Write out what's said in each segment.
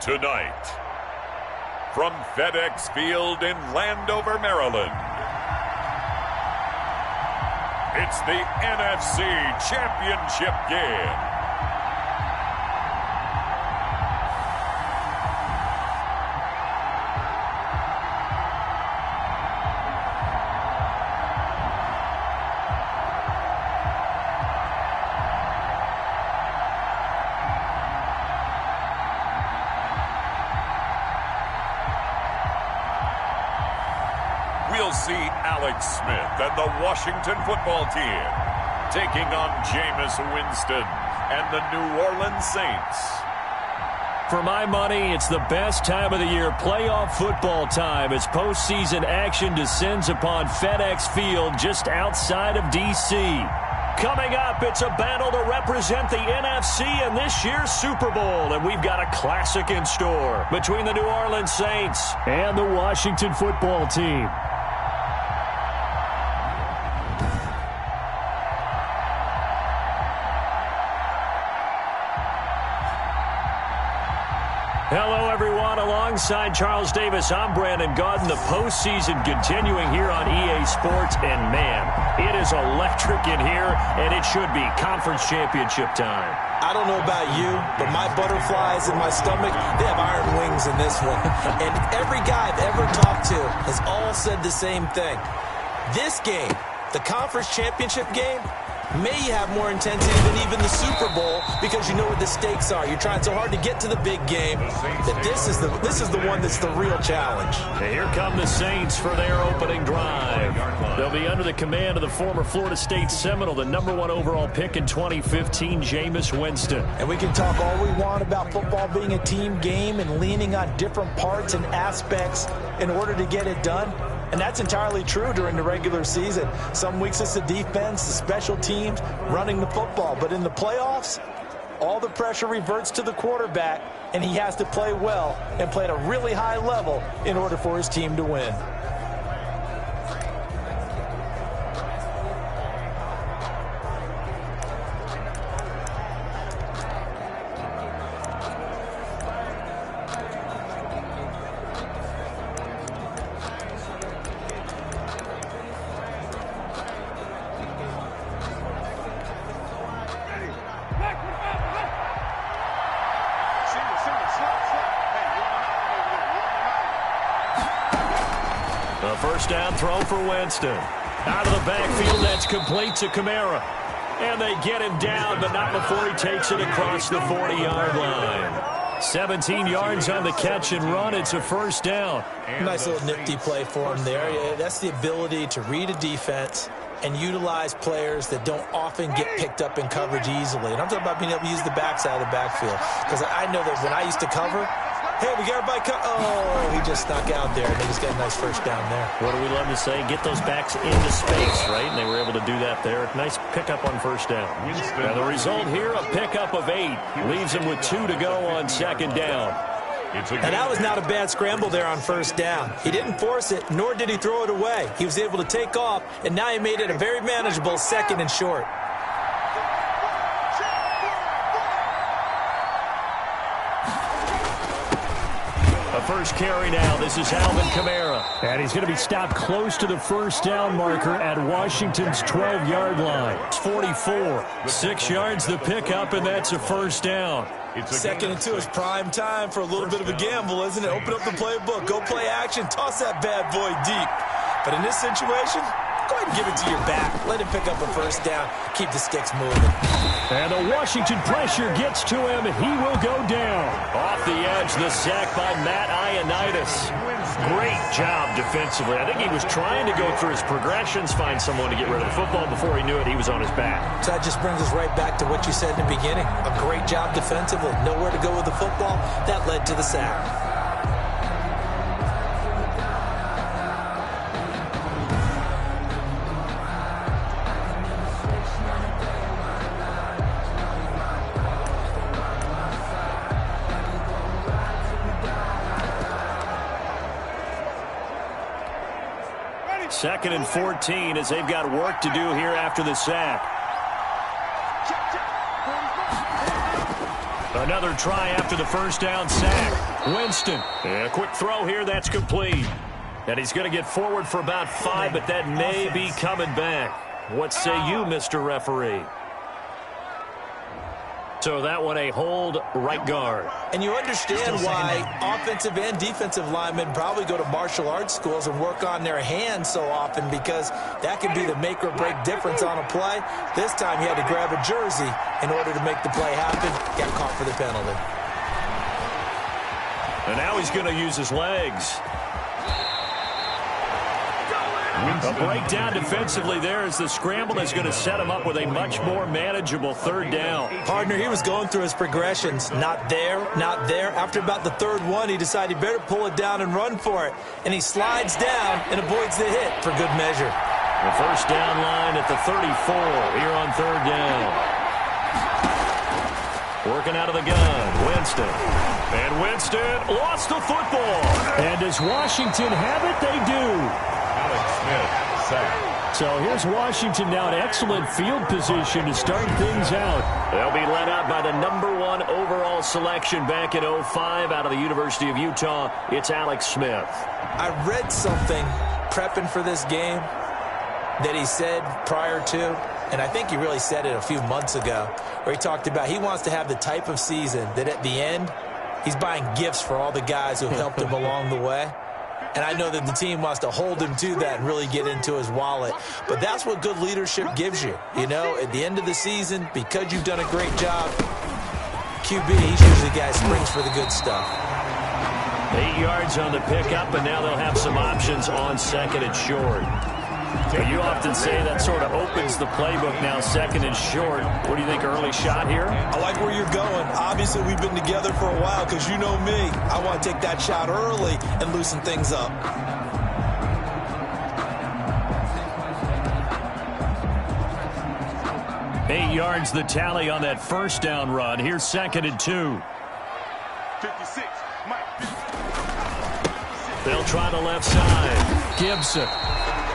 Tonight, from FedEx Field in Landover, Maryland, it's the NFC Championship game. We'll see Alex Smith and the Washington football team taking on Jameis Winston and the New Orleans Saints. For my money, it's the best time of the year, playoff football time, as postseason action descends upon FedEx Field just outside of D.C. Coming up, it's a battle to represent the NFC in this year's Super Bowl, and we've got a classic in store between the New Orleans Saints and the Washington football team. Hello, everyone. Alongside Charles Davis, I'm Brandon Gaudin. The postseason continuing here on EA Sports. And, man, it is electric in here, and it should be conference championship time. I don't know about you, but my butterflies in my stomach, they have iron wings in this one. And every guy I've ever talked to has all said the same thing. This game, the conference championship game, may have more intensity than even the Super Bowl because you know what the stakes are. You're trying so hard to get to the big game that this is the one that's the real challenge. And here come the Saints for their opening drive. They'll be under the command of the former Florida State Seminole, the #1 overall pick in 2015, Jameis Winston. And we can talk all we want about football being a team game and leaning on different parts and aspects in order to get it done. And that's entirely true during the regular season. Some weeks it's the defense, the special teams, running the football. But in the playoffs, all the pressure reverts to the quarterback, and he has to play well and play at a really high level in order for his team to win. A first down throw for Winston. Out of the backfield, that's complete to Kamara. And they get him down, but not before he takes it across the 40-yard line. 17 yards on the catch and run. It's a first down. Nice little nifty play for him there. Yeah, that's the ability to read a defense and utilize players that don't often get picked up in coverage easily. And I'm talking about being able to use the backside of the backfield. Because I know that when I used to cover, hey, we got everybody oh, he just snuck out there, and they just got a nice first down there. What do we love to say? Get those backs into space, right? And they were able to do that there. Nice pickup on first down. Now the result here, a pickup of 8. Leaves him with 2 to go on second down. And that was not a bad scramble there on first down. He didn't force it, nor did he throw it away. He was able to take off, and now he made it a very manageable second and short. First carry now. This is Alvin Kamara. And he's going to be stopped close to the first down marker at Washington's 12-yard line. It's 44. 6 yards the pickup, and that's a first down. Second and 2 is prime time for a little bit of a gamble, isn't it? Open up the playbook. Go play action. Toss that bad boy deep. But in this situation, go ahead and give it to your back. Let him pick up a first down. Keep the sticks moving. And the Washington pressure gets to him. He will go down. Off the edge, the sack by Matt Ioannidis. Great job defensively. I think he was trying to go through his progressions, find someone to get rid of the football. Before he knew it, he was on his back. So that just brings us right back to what you said in the beginning. A great job defensively. Nowhere to go with the football. That led to the sack. Second and 14 as they've got work to do here after the sack. Another try after the first down sack. Winston. And a quick throw here. That's complete. And he's going to get forward for about 5, but that may be coming back. What say you, Mr. Referee? So that one a hold, right guard. And you understand why offensive and defensive linemen probably go to martial arts schools and work on their hands so often, because that can be the make or break difference on a play. This time he had to grab a jersey in order to make the play happen. Got caught for the penalty. And now he's going to use his legs. A breakdown defensively there as the scramble is going to set him up with a much more manageable third down. Partner, he was going through his progressions. Not there, not there. After about the third one, he decided he better pull it down and run for it. And he slides down and avoids the hit for good measure. The first down line at the 34 here on third down. Working out of the gun, Winston. And Winston lost the football. And does Washington have it? They do. Smith, sack. So here's Washington now in excellent field position to start things out. They'll be led out by the #1 overall selection back in 2005 out of the University of Utah. It's Alex Smith. I read something prepping for this game that he said prior to, and I think he really said it a few months ago, where he talked about he wants to have the type of season that at the end, he's buying gifts for all the guys who helped him along the way. And I know that the team wants to hold him to that and really get into his wallet. But that's what good leadership gives you. You know, at the end of the season, because you've done a great job, QB, he's usually the guy who springs for the good stuff. 8 yards on the pickup, and now they'll have some options on second and short. But you often say that sort of opens the playbook now, second and short. What do you think, early shot here? I like where you're going. Obviously, we've been together for a while because you know me. I want to take that shot early and loosen things up. Eight yards the tally on that first down run. Here's second and 2. 56, Mike. They'll try the left side. Gibson.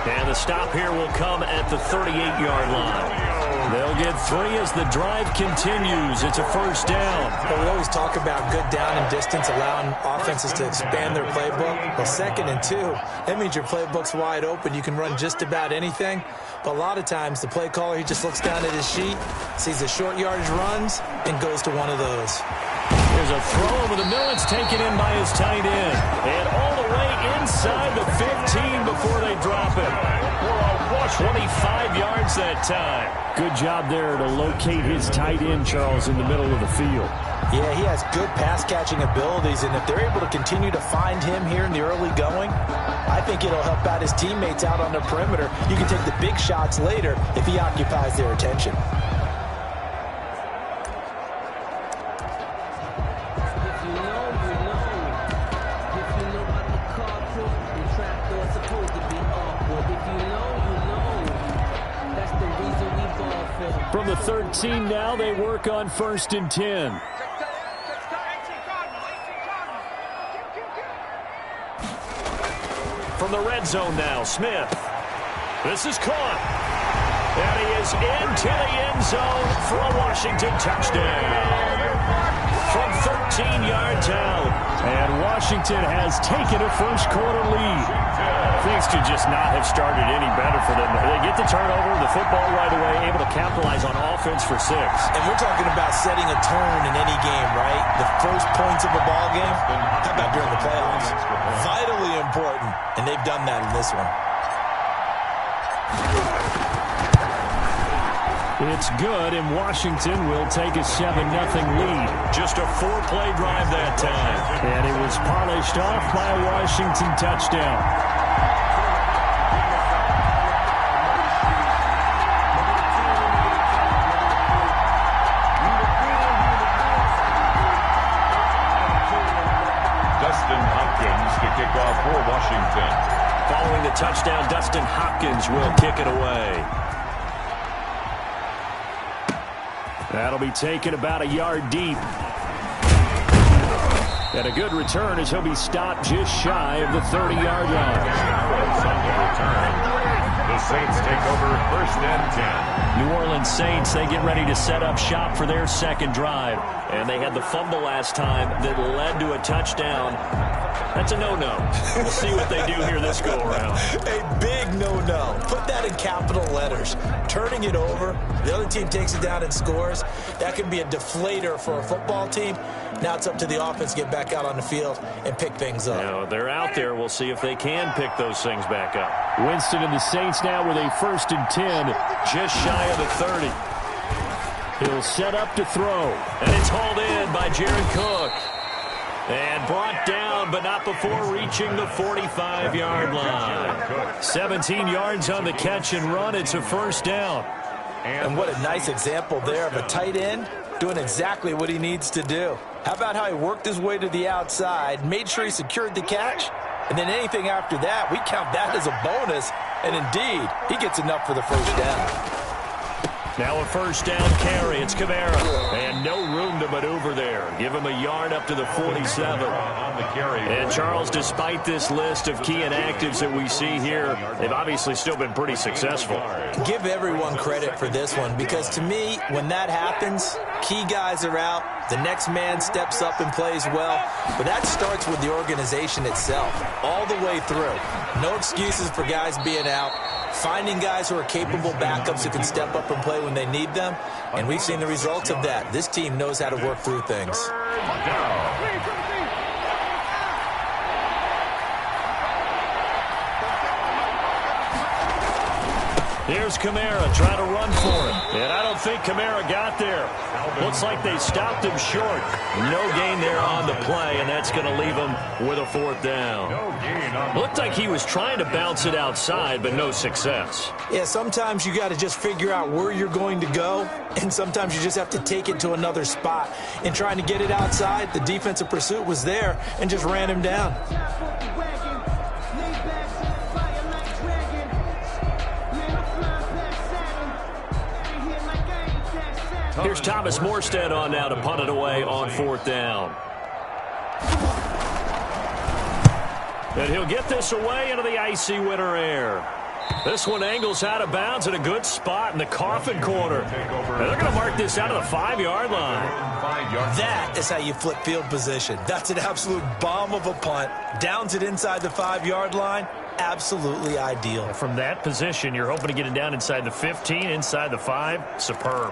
And the stop here will come at the 38-yard line. They'll get 3 as the drive continues. It's a first down. Well, we always talk about good down and distance, allowing offenses to expand their playbook. Well, second and 2, that means your playbook's wide open. You can run just about anything. But a lot of times, the play caller, he just looks down at his sheet, sees the short yardage runs, and goes to one of those. There's a throw over the middle. It's taken in by his tight end. And all the way inside the 15 before they drop it. 25 yards that time. Good job there to locate his tight end, Charles, in the middle of the field. Yeah, he has good pass-catching abilities, and if they're able to continue to find him here in the early going, I think it'll help out his teammates out on the perimeter. You can take the big shots later if he occupies their attention. From the 13 now, they work on first and 10. From the red zone now, Smith. This is caught. And he is into the end zone for a Washington touchdown. From 13 yards out. And Washington has taken a first quarter lead. Things could just not have started any better for them. They get the turnover, the football right away, able to capitalize on offense for 6. And we're talking about setting a tone in any game, right? The first points of a ball game, how about during the playoffs? Vitally important, and they've done that in this one. It's good, and Washington will take a 7-0 lead. Just a 4-play drive that time. And it was polished off by a Washington touchdown. Dustin Hopkins to kick off for Washington. Following the touchdown, Dustin Hopkins will kick it away. That'll be taken about a yard deep. And a good return as he'll be stopped just shy of the 30-yard line. On the return, the Saints take over first and 10. New Orleans Saints, they get ready to set up shop for their second drive. And they had the fumble last time that led to a touchdown. That's a no-no. We'll see what they do here this go-around. A big no-no. Put that in capital letters. Turning it over, the other team takes it down and scores. That could be a deflator for a football team. Now it's up to the offense to get back out on the field and pick things up. Now, they're out there. We'll see if they can pick those things back up. Winston and the Saints now with a 1st and 10, just shy of the 30. He'll set up to throw, and it's hauled in by Jared Cook. And brought down, but not before reaching the 45-yard line. 17 yards on the catch and run. It's a 1st down. And what a nice example there of a tight end doing exactly what he needs to do. How about how he worked his way to the outside, made sure he secured the catch, and then anything after that, we count that as a bonus. And indeed, he gets enough for the 1st down. Now a 1st down carry. It's Kamara. And no room to maneuver there. Give him a yard up to the 47. And Charles, despite this list of key inactives that we see here, they've obviously still been pretty successful. Give everyone credit for this one, because to me, when that happens, key guys are out, the next man steps up and plays well, but that starts with the organization itself, all the way through. No excuses for guys being out. Finding guys who are capable backups who can step up and play when they need them, and we've seen the results of that. This team knows how to work through things. Here's Kamara trying to run for it. And I don't think Kamara got there. Looks like they stopped him short. No gain there on the play, and that's going to leave him with a 4th down. Looked like he was trying to bounce it outside, but no success. Yeah, sometimes you got to just figure out where you're going to go, and sometimes you just have to take it to another spot. In trying to get it outside, the defensive pursuit was there and just ran him down. Here's Thomas Morstead on now to punt it away on 4th down. And he'll get this away into the icy winter air. This one angles out of bounds in a good spot in the coffin corner. And they're going to mark this out of the 5-yard line. That is how you flip field position. That's an absolute bomb of a punt. Downs it inside the 5-yard line. Absolutely ideal. From that position, you're hoping to get it down inside the 15, inside the 5. Superb.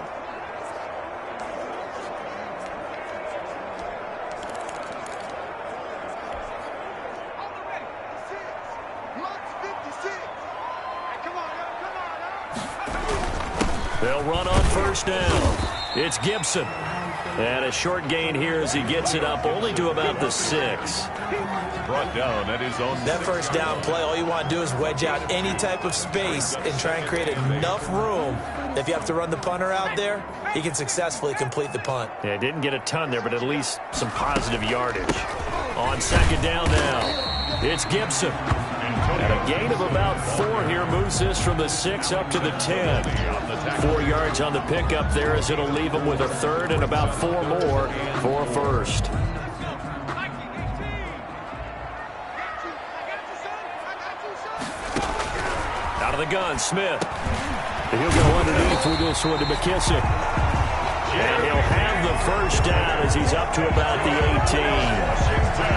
They'll run on 1st down. It's Gibson. And a short gain here as he gets it up only to about the 6. Brought down at his own. That 1st down play, all you want to do is wedge out any type of space and try and create enough room. If you have to run the punter out there, he can successfully complete the punt. Yeah, didn't get a ton there, but at least some positive yardage. On 2nd down now, it's Gibson. And a gain of about 4 here moves this from the 6 up to the 10. 4 yards on the pickup there as it'll leave him with a 3rd and about 4 more for a 1st. Out of the gun, Smith. He'll go underneath with this one to McKissick. And he'll have the 1st down as he's up to about the 18.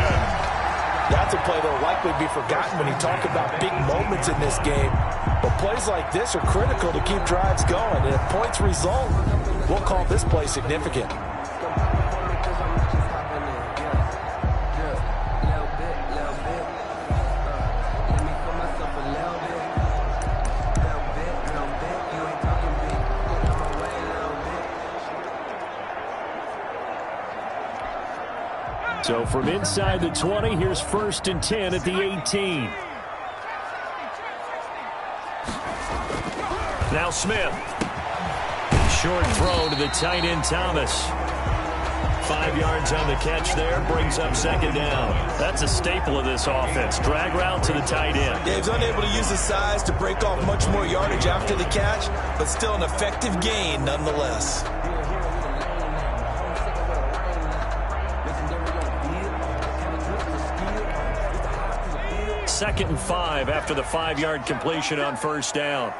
That's a play that will likely be forgotten when you talk about big moments in this game. But plays like this are critical to keep drives going. And if points result, we'll call this play significant. So from inside the 20, here's 1st and 10 at the 18. Now Smith. Short throw to the tight end Thomas. 5 yards on the catch there, brings up 2nd down. That's a staple of this offense. Drag route to the tight end. Yeah, he's unable to use his size to break off much more yardage after the catch, but still an effective gain nonetheless. 2nd and 5 after the 5-yard completion on 1st down.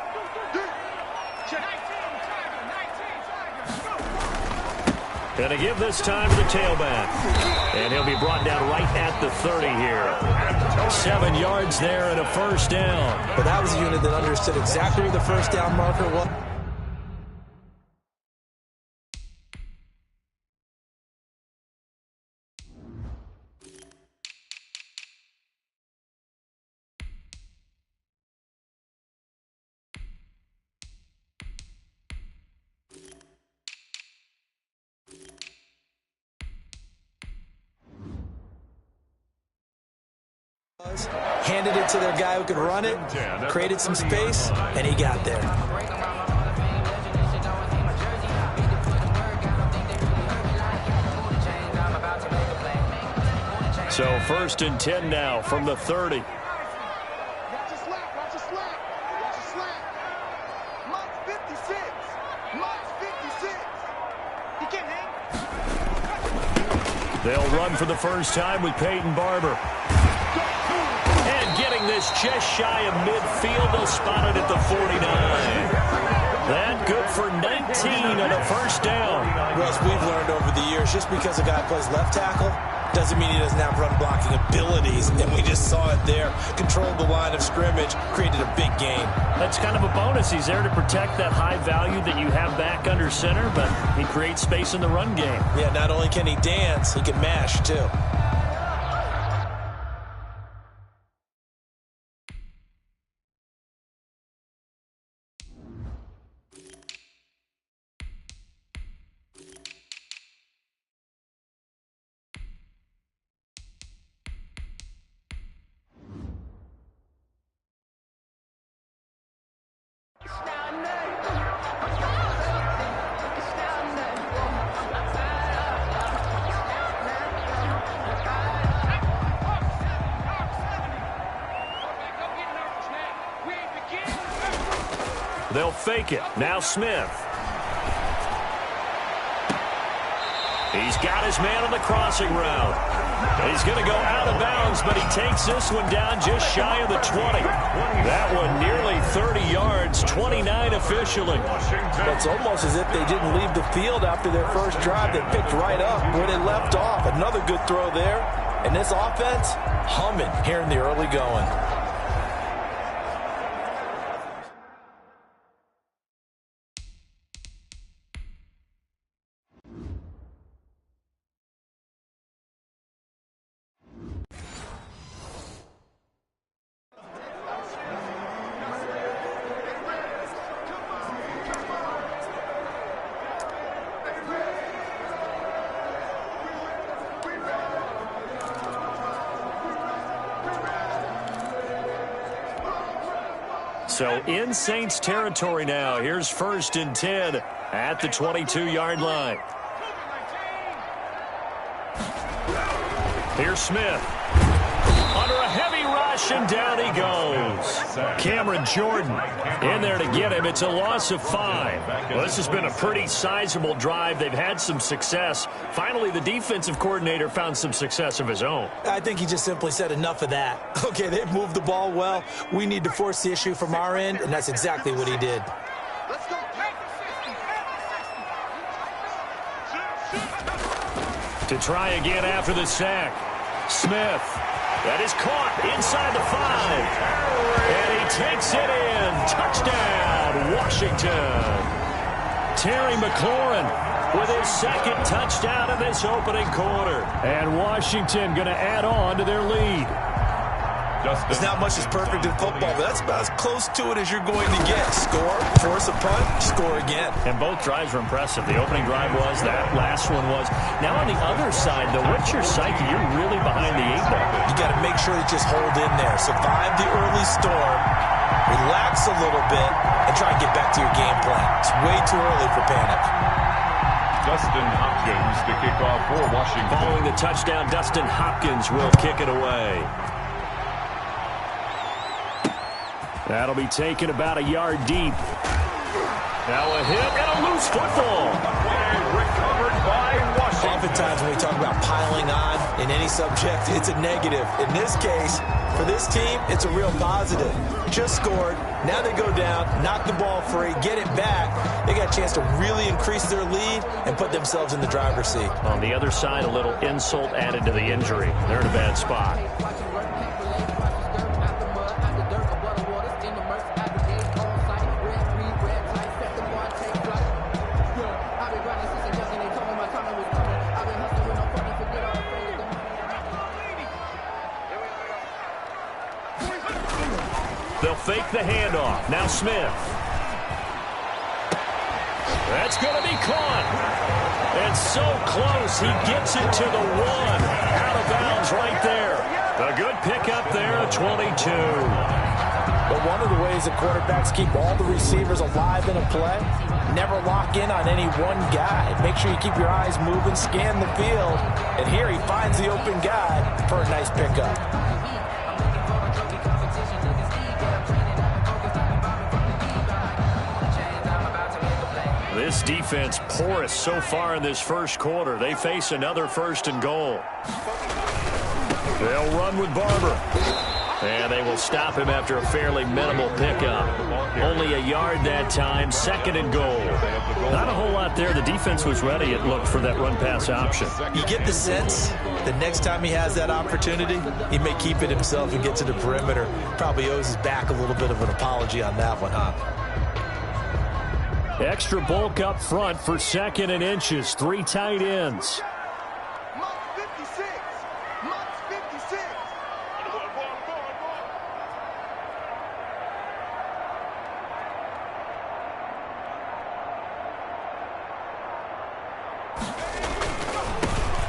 Going to give this time to the tailback. And he'll be brought down right at the 30 here. 7 yards there and a first down. But that was a unit that understood exactly where the first down marker was. Handed it to their guy who could run it, created some space, and he got there. So 1st and 10 now from the 30. Watch your slap, watch your slap, watch your slap. Mike's 56. Mike's 56. He can't hang. They'll run for the first time with Peyton Barber. And getting this just shy of midfield, they'll spot it at the 49. That good for 19 and a first down. Russ, we've learned over the years, just because a guy plays left tackle doesn't mean he doesn't have run blocking abilities, and we just saw it there. Controlled the line of scrimmage, created a big gain. That's kind of a bonus. He's there to protect that high value that you have back under center, but he creates space in the run game. Yeah, not only can he dance, he can mash too. They'll fake it. Now Smith. He's got his man on the crossing route. He's going to go out of bounds, but he takes this one down just shy of the 20. That one nearly 30 yards, 29 officially. It's almost as if they didn't leave the field after their first drive. They picked right up where they left off. Another good throw there. And this offense, humming here in the early going. So in Saints territory now. Here's 1st and 10 at the 22-yard line. Here's Smith. Under a heavy rush, and down he goes. Cameron Jordan in there to get him. It's a loss of 5. Well, this has been a pretty sizable drive. They've had some success. Finally, the defensive coordinator found some success of his own. I think he just simply said enough of that. Okay, they've moved the ball well. We need to force the issue from our end, and that's exactly what he did. Let's go. To try again after the sack. Smith. That is caught inside the 5. And he takes it in. Touchdown, Washington. Terry McLaurin with his second touchdown in this opening quarter. And Washington going to add on to their lead. There's not much that's perfect in football, but that's about as close to it as you're going to get. Score, force a punt, score again. And both drives were impressive. The opening drive was, that last one was. Now on the other side, though, what's your psyche? You're really behind the 8 ball. You got to make sure that you just hold in there. Survive the early storm, relax a little bit, and try and get back to your game plan. It's way too early for panic. Dustin Hopkins to kick off for Washington. Following the touchdown, Dustin Hopkins will kick it away. That'll be taken about a yard deep. Now a hit and a loose football. And recovered by Washington. Oftentimes when we talk about piling on in any subject, it's a negative. In this case, for this team, it's a real positive. Just scored. Now they go down, knock the ball free, get it back. They got a chance to really increase their lead and put themselves in the driver's seat. On the other side, a little insult added to the injury. They're in a bad spot. They'll fake the handoff. Now Smith. That's going to be caught. And so close. He gets it to the 1. Out of bounds right there. A good pickup there, a 22. But one of the ways that quarterbacks keep all the receivers alive in a play, never lock in on any one guy. Make sure you keep your eyes moving, scan the field. And here he finds the open guy for a nice pickup. This defense porous so far in this first quarter. They face another 1st and goal. They'll run with Barber. And they will stop him after a fairly minimal pickup. Only a yard that time, 2nd and goal. Not a whole lot there. The defense was ready, it looked, for that run-pass option. You get the sense that next time he has that opportunity, he may keep it himself and get to the perimeter. Probably owes his back a little bit of an apology on that one, huh? Extra bulk up front for 2nd and inches. 3 tight ends. Month 56. Month 56.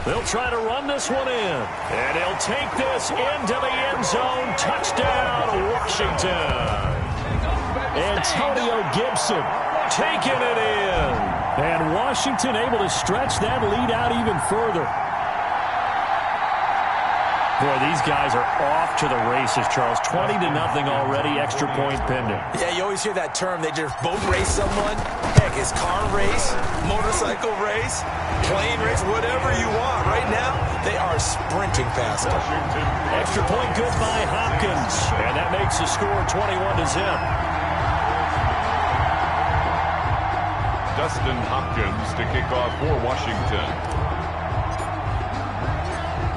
They'll try to run this one in. And he'll take this into the end zone. Touchdown, Washington. Antonio Gibson taking it in. And Washington able to stretch that lead out even further. Boy, these guys are off to the races, Charles. 20-0 already, extra point pending. Yeah, you always hear that term. They just boat race someone. Heck, it's car race, motorcycle race, plane race, whatever you want. Right now, they are sprinting past it. Extra point good by Hopkins. And that makes the score 21-0. Dustin Hopkins to kick off for Washington.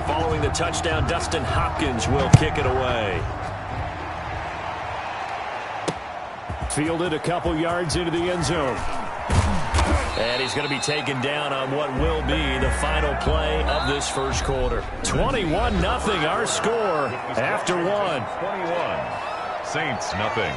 Following the touchdown, Dustin Hopkins will kick it away. Fielded a couple yards into the end zone. And he's going to be taken down on what will be the final play of this first quarter. 21-0 our score after 1. 21. Saints nothing.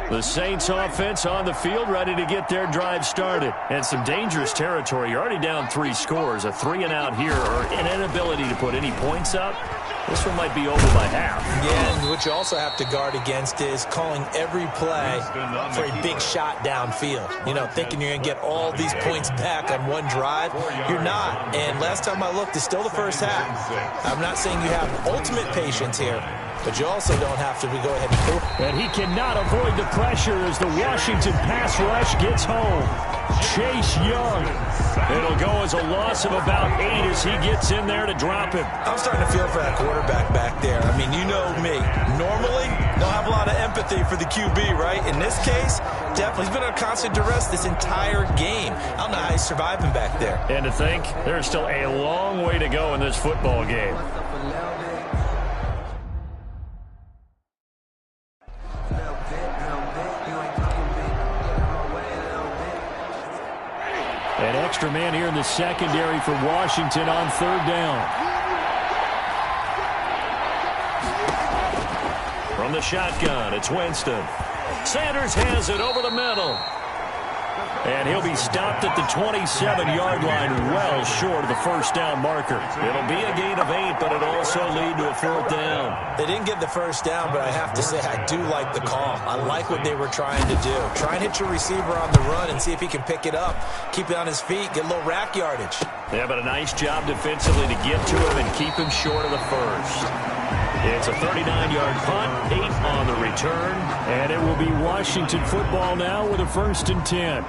The Saints offense on the field, ready to get their drive started. And some dangerous territory. You're already down 3 scores. A 3-and-out here, or an inability to put any points up. This one might be over by half. Yeah, and what you also have to guard against is calling every play for a big shot downfield. You know, thinking you're going to get all these points back on one drive. You're not. And last time I looked, it's still the first half. I'm not saying you have ultimate patience here, but you also don't have to go ahead and prove. And he cannot avoid the pressure as the Washington pass rush gets home. Chase Young. It'll go as a loss of about 8 as he gets in there to drop him. I'm starting to feel for that quarterback back there. I mean, you know me. Normally, don't have a lot of empathy for the QB, right? In this case, definitely he's been under constant duress this entire game. I don't know how he's surviving back there. And to think, there's still a long way to go in this football game. An extra man here in the secondary for Washington on 3rd down. From the shotgun, it's Winston. Sanders has it over the middle. And he'll be stopped at the 27-yard line, well short of the first down marker. It'll be a gain of 8, but it'll also lead to a 4th down. They didn't get the first down, but I have to say I do like the call. I like what they were trying to do. Try and hit your receiver on the run and see if he can pick it up, keep it on his feet, get a little rack yardage. Yeah, but a nice job defensively to get to him and keep him short of the first. It's a 39-yard punt, 8 on the return, and it will be Washington football now with a 1st and 10.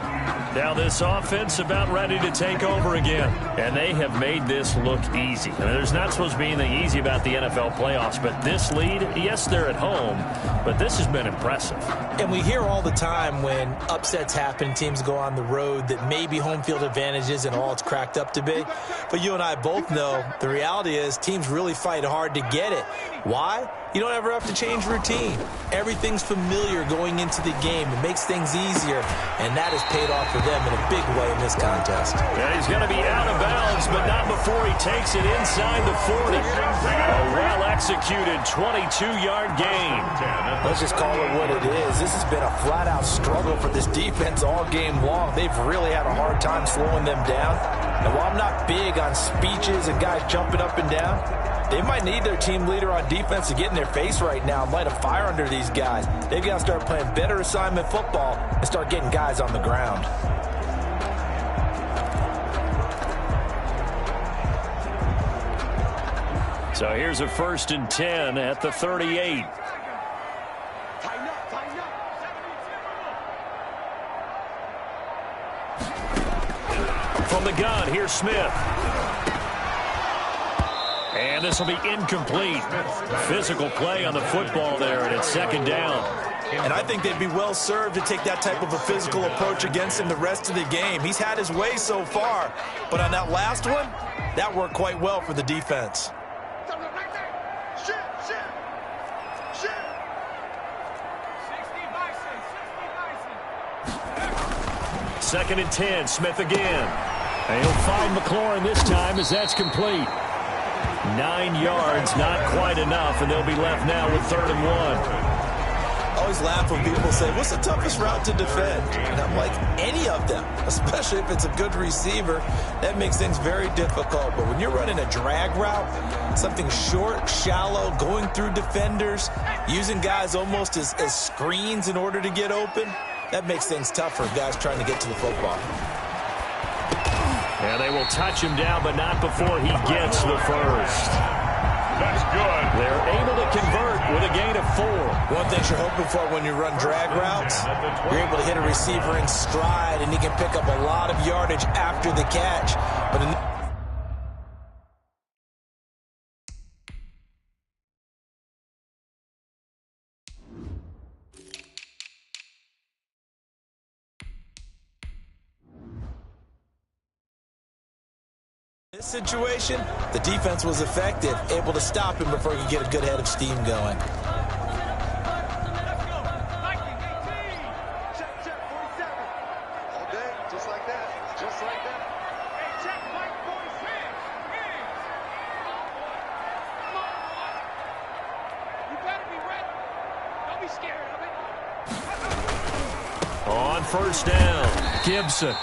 Now this offense about ready to take over again, and they have made this look easy. I mean, there's not supposed to be anything easy about the NFL playoffs, but this lead, yes, they're at home, but this has been impressive. And we hear all the time when upsets happen, teams go on the road, that maybe home field advantage isn't all it's cracked up to be. But you and I both know the reality is teams really fight hard to get it. Why? You don't ever have to change routine. Everything's familiar going into the game. It makes things easier, and that has paid off for them in a big way in this contest. And he's going to be out of bounds, but not before he takes it inside the 40. A well-executed 22-yard gain. Let's just call it what it is. This has been a flat-out struggle for this defense all game long. They've really had a hard time slowing them down. And while I'm not big on speeches and guys jumping up and down, they might need their team leader on defense to get in their face right now and light a fire under these guys. They've got to start playing better assignment football and start getting guys on the ground. So here's a 1st and 10 at the 38. From the gun, here's Smith. And this will be incomplete. Physical play on the football there, and it's 2nd down. And I think they'd be well served to take that type of a physical approach against him the rest of the game. He's had his way so far, but on that last one, that worked quite well for the defense. 2nd and 10, Smith again. And he'll find McLaurin this time as that's complete. 9 yards, not quite enough, and they'll be left now with 3rd and 1. I always laugh when people say, what's the toughest route to defend? And I'm like, any of them, especially if it's a good receiver. That makes things very difficult. But when you're running a drag route, something short, shallow, going through defenders, using guys almost as screens in order to get open, that makes things tough for guys trying to get to the football. And they will touch him down, but not before he gets the first. That's good. They're able to convert with a gain of 4. One thing you're hoping for when you run drag routes, you're able to hit a receiver in stride, and he can pick up a lot of yardage after the catch. But in this situation, the defense was effective, able to stop him before he could get a good head of steam going. Check, 47. All day, just like that. Just like that. Hey, check, Mike 46. You better be ready. Don't be scared of it. On 1st down, Gibson.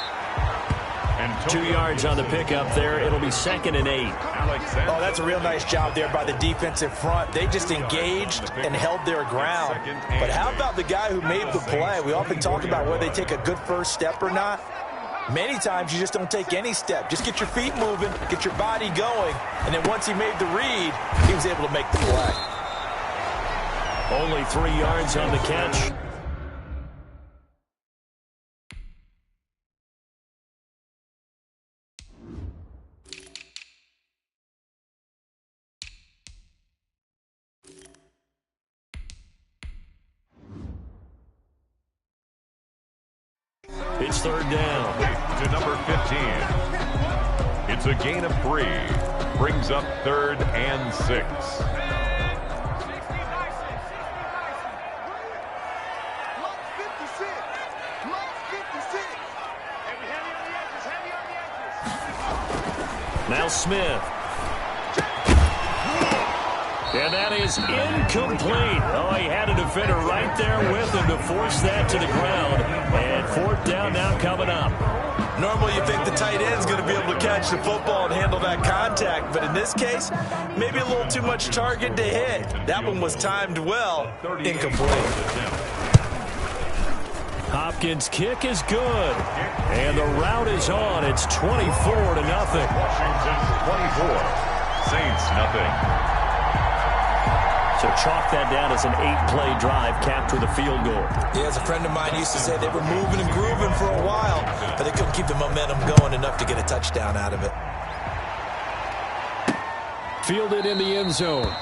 2 yards on the pickup there. It'll be 2nd and 8. Oh, that's a real nice job there by the defensive front. They just engaged and held their ground. But how about the guy who made the play? We often talk about whether they take a good first step or not. Many times you just don't take any step. Just get your feet moving, get your body going, and then once he made the read, he was able to make the play. Only 3 yards on the catch. It's 3rd down. To number 15. It's a gain of 3. Brings up 3rd and 6. Now Smith. And that is incomplete. Oh, he had a defender right there with him to force that to the ground. And 4th down now coming up. Normally you think the tight end's going to be able to catch the football and handle that contact, but in this case, maybe a little too much target to hit. That one was timed well, incomplete. Hopkins' kick is good. And the route is on. It's 24-0. Washington 24. Saints nothing. So chalk that down as an 8-play drive capped with a field goal. Yeah, as a friend of mine used to say, they were moving and grooving for a while, but they couldn't keep the momentum going enough to get a touchdown out of it. Fielded in the end zone.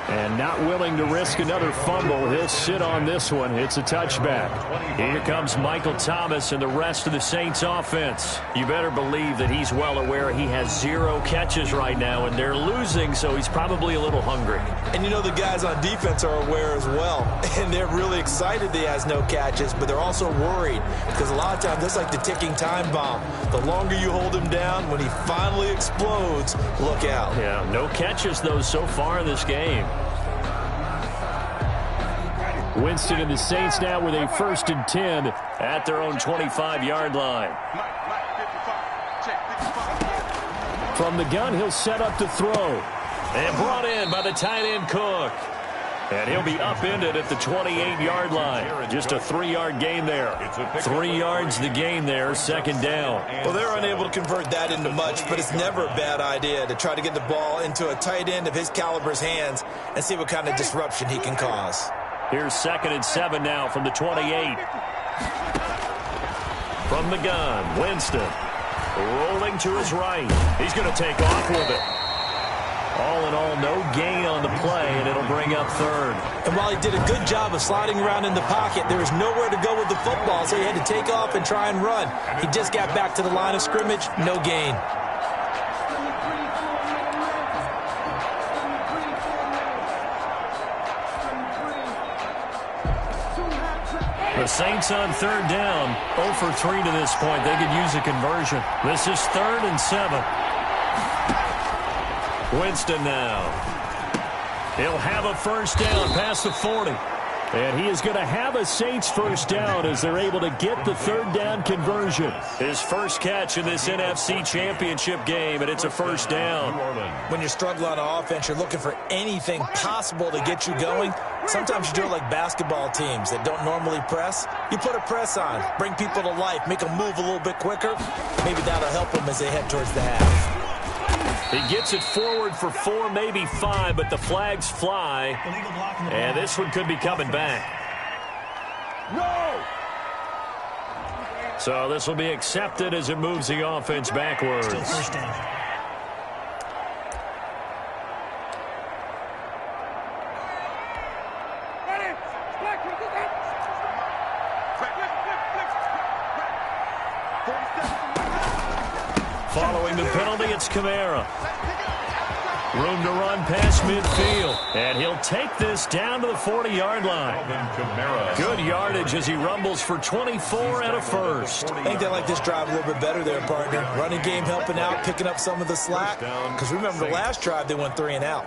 And not willing to risk another fumble. He'll sit on this one. It's a touchback. Here comes Michael Thomas and the rest of the Saints offense. You better believe that he's well aware he has 0 catches right now, and they're losing, so he's probably a little hungry. And you know the guys on defense are aware as well. And they're really excited that he has no catches, but they're also worried because a lot of times that's like the ticking time bomb. The longer you hold him down, when he finally explodes, look out. Yeah, no catches, though, so far in this game. Winston and the Saints now with a 1st and 10 at their own 25-yard line. From the gun, he'll set up to throw. And brought in by the tight end Cook. And he'll be upended at the 28-yard line. Just a 3-yard gain there. 3 yards the gain there, 2nd down. Well, they're unable to convert that into much, but it's never a bad idea to try to get the ball into a tight end of his caliber's hands and see what kind of disruption he can cause. Here's 2nd and 7 now from the 28. From the gun, Winston rolling to his right. He's going to take off with it. All in all, no gain on the play, and it'll bring up 3rd. And while he did a good job of sliding around in the pocket, there was nowhere to go with the football, so he had to take off and try and run. He just got back to the line of scrimmage, no gain. The Saints on 3rd down, 0 for 3 to this point. They could use a conversion. This is 3rd and 7. Winston now. He'll have a 1st down past the 40. And he is going to have a Saints 1st down as they're able to get the 3rd down conversion. His first catch in this NFC Championship game, and it's a 1st down. When you're struggling on offense, you're looking for anything possible to get you going. Sometimes you do it like basketball teams that don't normally press. You put a press on, bring people to life, make them move a little bit quicker. Maybe that'll help them as they head towards the half. He gets it forward for 4, maybe 5, but the flags fly. And this one could be coming back. No! So this will be accepted as it moves the offense backwards. Still 1st down. Following the penalty, it's Kamara. Room to run past midfield. And he'll take this down to the 40-yard line. Good yardage as he rumbles for 24 and a 1st. I think they like this drive a little bit better there, partner. Running game helping out, picking up some of the slack. Because remember, the last drive they went 3 and out.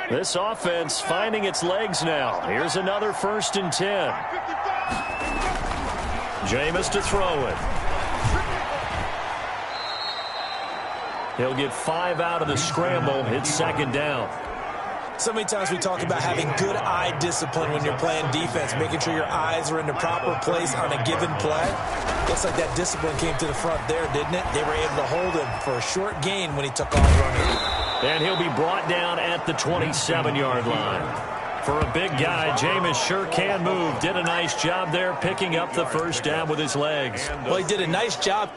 This offense finding its legs now. Here's another 1st and 10. Jameis to throw it. He'll get 5 out of the scramble. It's 2nd down. So many times we talk about having good eye discipline when you're playing defense, making sure your eyes are in the proper place on a given play. Looks like that discipline came to the front there, didn't it? They were able to hold him for a short gain when he took off running. And he'll be brought down at the 27-yard line. For a big guy, Jameis sure can move. Did a nice job there picking up the 1st down with his legs. Well, he did a nice job.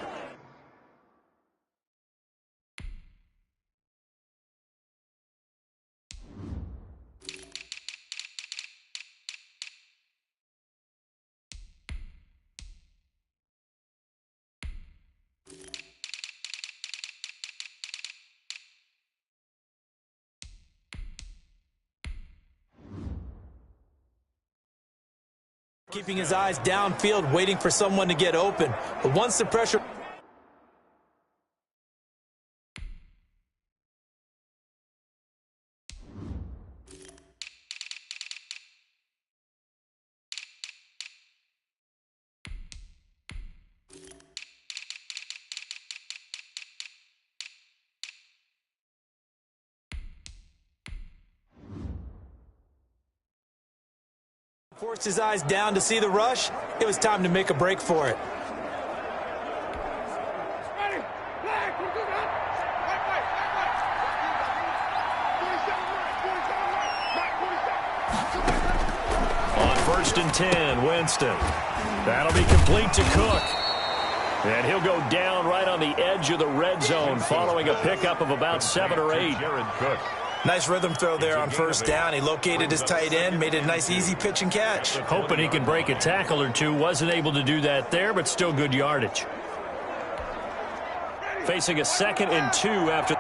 Keeping his eyes downfield, waiting for someone to get open. But once the pressure Forced his eyes down to see the rush. It was time to make a break for it. On 1st and 10, Winston. That'll be complete to Cook. And he'll go down right on the edge of the red zone following a pickup of about 7 or 8. Jared Cook. Nice rhythm throw there on 1st down. He located his tight end, made it a nice, easy pitch and catch. Hoping he can break a tackle or two. Wasn't able to do that there, but still good yardage. Facing a 2nd and 2 after...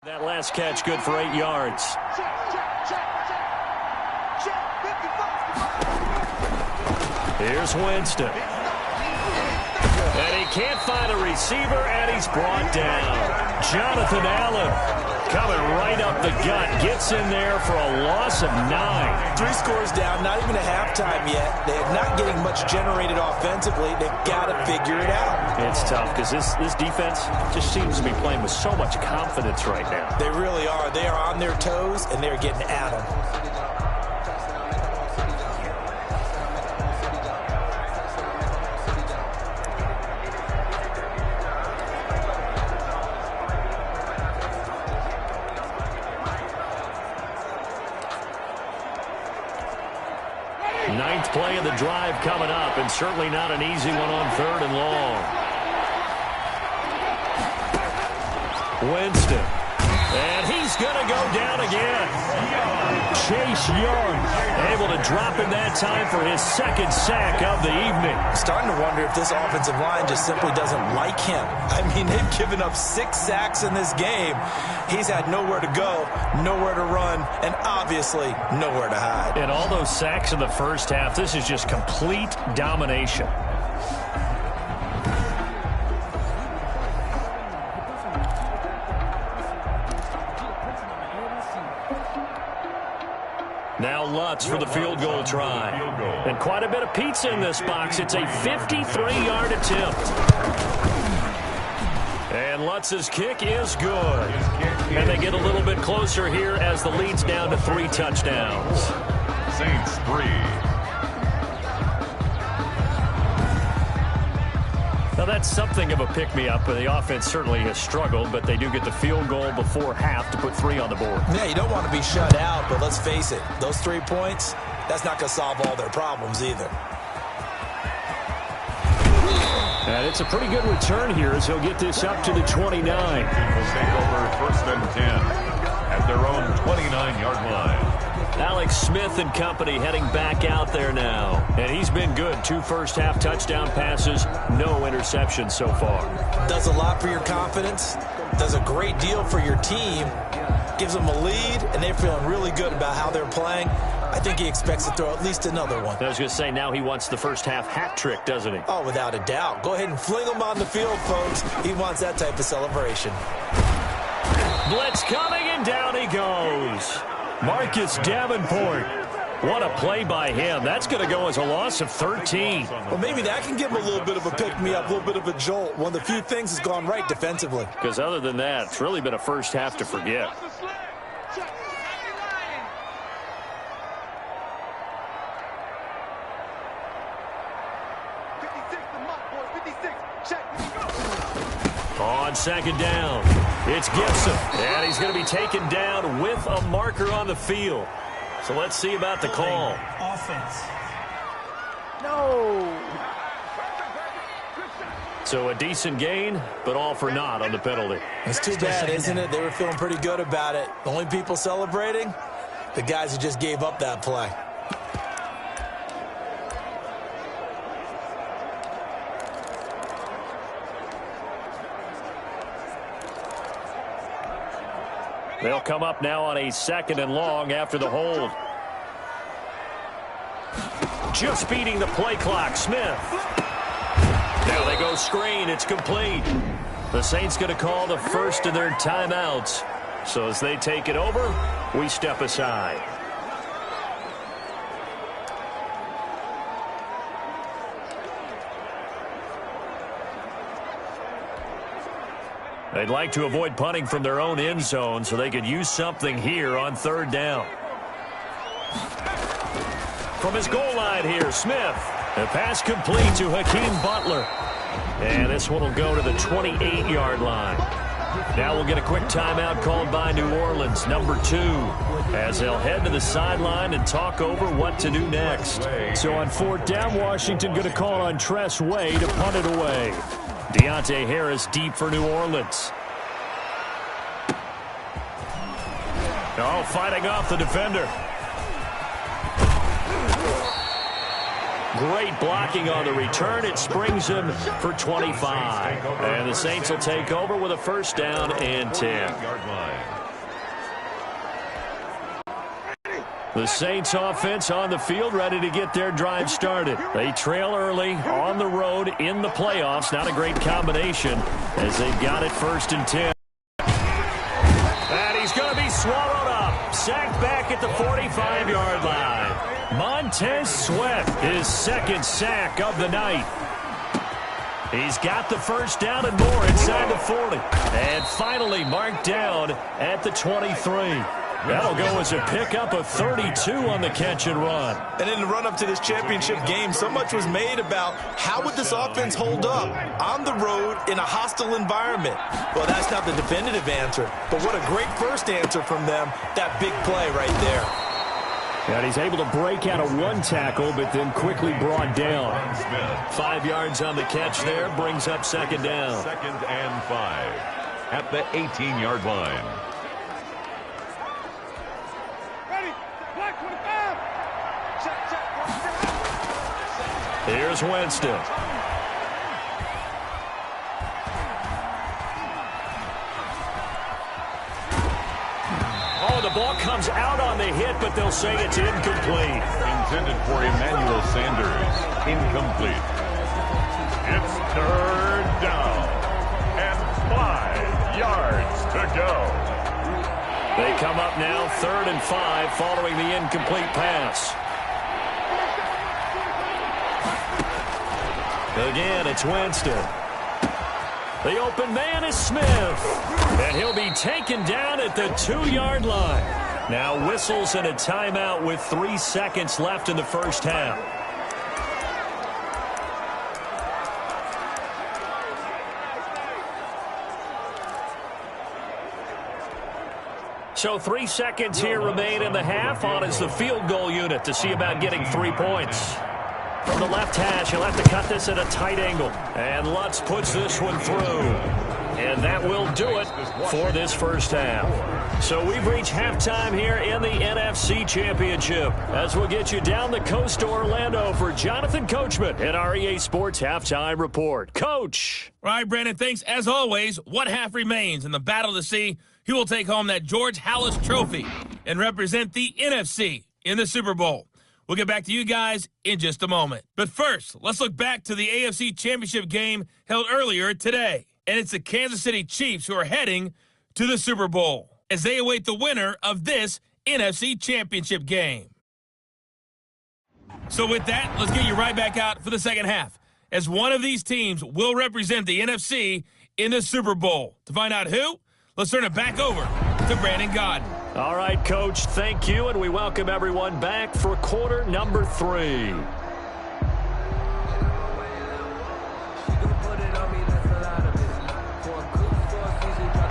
That last catch good for 8 yards. Here's Winston. And he can't find a receiver, and he's brought down. Jonathan Allen coming right up the gut. Gets in there for a loss of 9. 3 scores down, not even a halftime yet. They're not getting much generated offensively. They've got to figure it out. It's tough because this defense just seems to be playing with so much confidence right now. They really are. They are on their toes, and they're getting at them. Ninth play of the drive coming up, and certainly not an easy one on 3rd and long. Winston. And he's going to go down again. Chase Young able to drop him that time for his 2nd sack of the evening. Starting to wonder if this offensive line just simply doesn't like him. I mean, they've given up 6 sacks in this game. He's had nowhere to go, nowhere to run, and obviously nowhere to hide. And all those sacks in the first half, this is just complete domination. Now Lutz for the field goal try. And quite a bit of pizza in this box. It's a 53-yard attempt. And Lutz's kick is good. And they get a little bit closer here as the lead's down to 3 touchdowns. Saints 3. Now that's something of a pick-me-up. The offense certainly has struggled, but they do get the field goal before half to put 3 on the board. Yeah, you don't want to be shut out, but let's face it, those 3 points, that's not going to solve all their problems either. And it's a pretty good return here as he'll get this up to the 29. Will take over 1st and 10 at their own 29-yard line. Alex Smith and company heading back out there now. And he's been good. 2 first-half touchdown passes, no interceptions so far. Does a lot for your confidence, does a great deal for your team, gives them a lead, and they're feeling really good about how they're playing. I think he expects to throw at least another one. I was going to say, now he wants the first-half hat trick, doesn't he? Oh, without a doubt. Go ahead and fling him on the field, folks. He wants that type of celebration. Blitz coming, and down he goes. Marcus Davenport. What a play by him. That's going to go as a loss of 13. Well, maybe that can give him a little bit of a pick-me-up, a little bit of a jolt. One of the few things has gone right defensively. Because other than that, it's really been a first half to forget. On 2nd down, it's Gibson, and he's going to be taken down with a marker on the field. So let's see about the call. Offense. No. So a decent gain, but all for naught on the penalty. It's too bad, isn't it? They were feeling pretty good about it. The only people celebrating, the guys who just gave up that play. They'll come up now on a 2nd and long after the hold. Just beating the play clock, Smith. Now they go screen. It's complete. The Saints going to call the first of their timeouts. So as they take it over, we step aside. They'd like to avoid punting from their own end zone so they could use something here on third down. From his goal line here, Smith. The pass complete to Hakeem Butler. And this one will go to the 28-yard line. Now we'll get a quick timeout called by New Orleans, number 2, as they'll head to the sideline and talk over what to do next. So on fourth down, Washington going to call on Tress Way to punt it away. Deontay Harris deep for New Orleans. Oh, fighting off the defender. Great blocking on the return. It springs him for 25. And the Saints will take over with a first down and 10. The Saints offense on the field, ready to get their drive started. They trail early on the road in the playoffs. Not a great combination as they've got it first and 10. And he's going to be swallowed up. Sacked back at the 45-yard line. Montez Sweat, his second sack of the night. He's got the first down and more inside the 40. And finally marked down at the 23. That'll go as a pickup of 32 on the catch and run. And in the run-up to this championship game, so much was made about how would this offense hold up on the road in a hostile environment. Well, that's not the definitive answer, but what a great first answer from them, that big play right there. And he's able to break out of one tackle, but then quickly brought down. 5 yards on the catch there, brings up second down. 2nd and 5 at the 18-yard line. Here's Winston. Oh, the ball comes out on the hit, but they'll say it's incomplete. Intended for Emmanuel Sanders. Incomplete. It's third down and 5 yards to go. They come up now 3rd and 5 following the incomplete pass. Again, it's Winston. The open man is Smith. And he'll be taken down at the 2-yard line. Now whistles and a timeout with 3 seconds left in the first half. So 3 seconds here remain in the half. On is the field goal unit to see about getting 3 points. From the left hash, he'll have to cut this at a tight angle. And Lutz puts this one through. And that will do it for this first half. So we've reached halftime here in the NFC Championship. As we'll get you down the coast to Orlando for Jonathan Coachman in our EA Sports Halftime Report. Coach. All right, Brandon, thanks. As always, what half remains in the battle to see who will take home that George Halas Trophy and represent the NFC in the Super Bowl. We'll get back to you guys in just a moment. But first, let's look back to the AFC Championship game held earlier today. And it's the Kansas City Chiefs who are heading to the Super Bowl as they await the winner of this NFC Championship game. So with that, let's get you right back out for the second half, as one of these teams will represent the NFC in the Super Bowl. To find out who, let's turn it back over to Brandon Gaudin. All right, Coach, thank you, and we welcome everyone back for quarter number 3.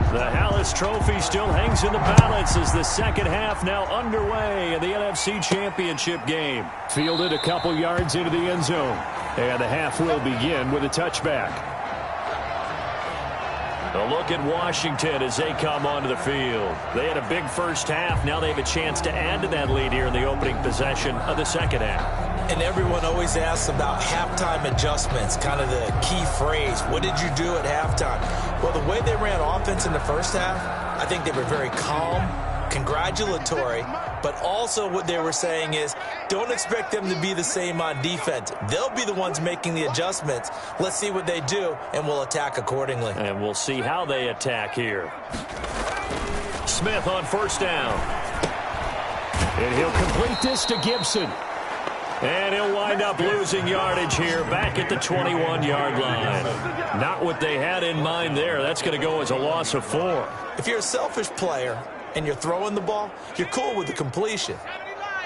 The Halas Trophy still hangs in the balance as the second half now underway in the NFC Championship game. Fielded a couple yards into the end zone, and the half will begin with a touchback. A look at Washington as they come onto the field. They had a big first half. Now they have a chance to add to that lead here in the opening possession of the second half. And everyone always asks about halftime adjustments, kind of the key phrase. What did you do at halftime? Well, the way they ran offense in the first half, I think they were very calm, congratulatory, but also what they were saying is don't expect them to be the same on defense. They'll be the ones making the adjustments. Let's see what they do, and we'll attack accordingly. And we'll see how they attack here. Smith on first down. And he'll complete this to Gibson. And he'll wind up losing yardage here back at the 21-yard line. Not what they had in mind there. That's going to go as a loss of 4. If you're a selfish player and you're throwing the ball, you're cool with the completion.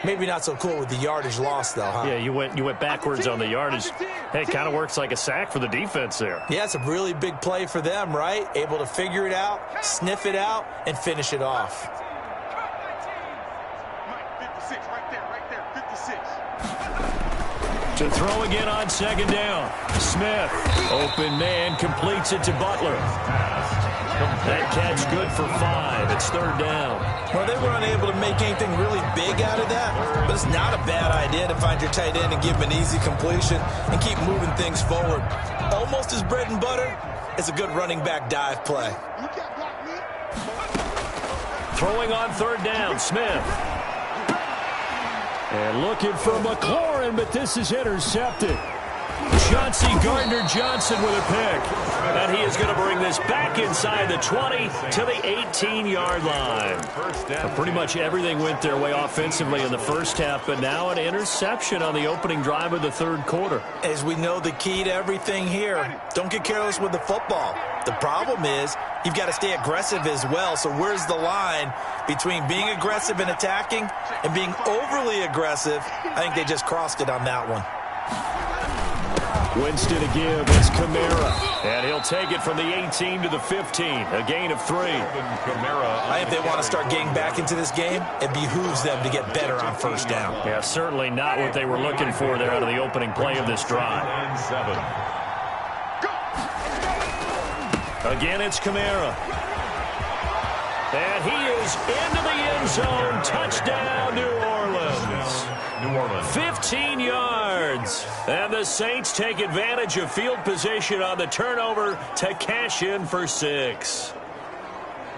Maybe not so cool with the yardage loss, though, huh? Yeah, you went backwards on the yardage. Hey, it kind of works like a sack for the defense there. Yeah, it's a really big play for them, right? Able to figure it out, sniff it out, and finish it off. To throw again on second down. Smith, open man, completes it to Butler. That catch good for 5. It's third down. Well, they were unable to make anything really big out of that, but it's not a bad idea to find your tight end and give him an easy completion and keep moving things forward. Almost as bread and butter is a good running back dive play. Throwing on third down, Smith. And looking for McLaurin, but this is intercepted. Chauncey Gardner-Johnson with a pick. And he is going to bring this back inside the 20 to the 18-yard line. Pretty much everything went their way offensively in the first half, but now an interception on the opening drive of the third quarter. As we know, the key to everything here, don't get careless with the football. The problem is you've got to stay aggressive as well. So where's the line between being aggressive and attacking and being overly aggressive? I think they just crossed it on that one. Winston to give. It's Kamara. And he'll take it from the 18 to the 15. A gain of 3. I think if they want to start getting back into this game, it behooves them to get better on first down. Yeah, certainly not what they were looking for there out of the opening play of this drive. Again, it's Kamara. And he is into the end zone. Touchdown, New Orleans. 15 yards. And the Saints take advantage of field position on the turnover to cash in for 6.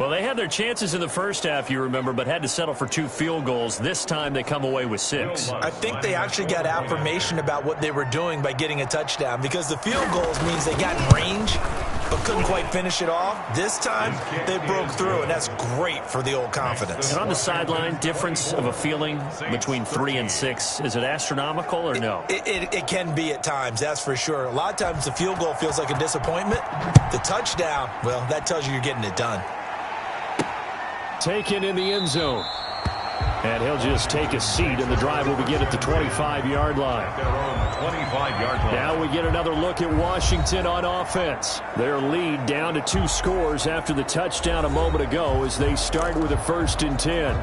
Well, they had their chances in the first half, you remember, but had to settle for 2 field goals. This time they come away with 6. I think they actually got affirmation about what they were doing by getting a touchdown, because the field goals means they got in range but couldn't quite finish it off. This time they broke through, and that's great for the old confidence. And on the sideline, difference of a feeling between 3 and 6, is it astronomical or no? It can be at times, that's for sure. A lot of times the field goal feels like a disappointment. The touchdown, well, that tells you you're getting it done. Taken in the end zone. And he'll just take a seat, and the drive will begin at the 25-yard line. Now we get another look at Washington on offense. Their lead down to 2 scores after the touchdown a moment ago as they start with a 1st and 10.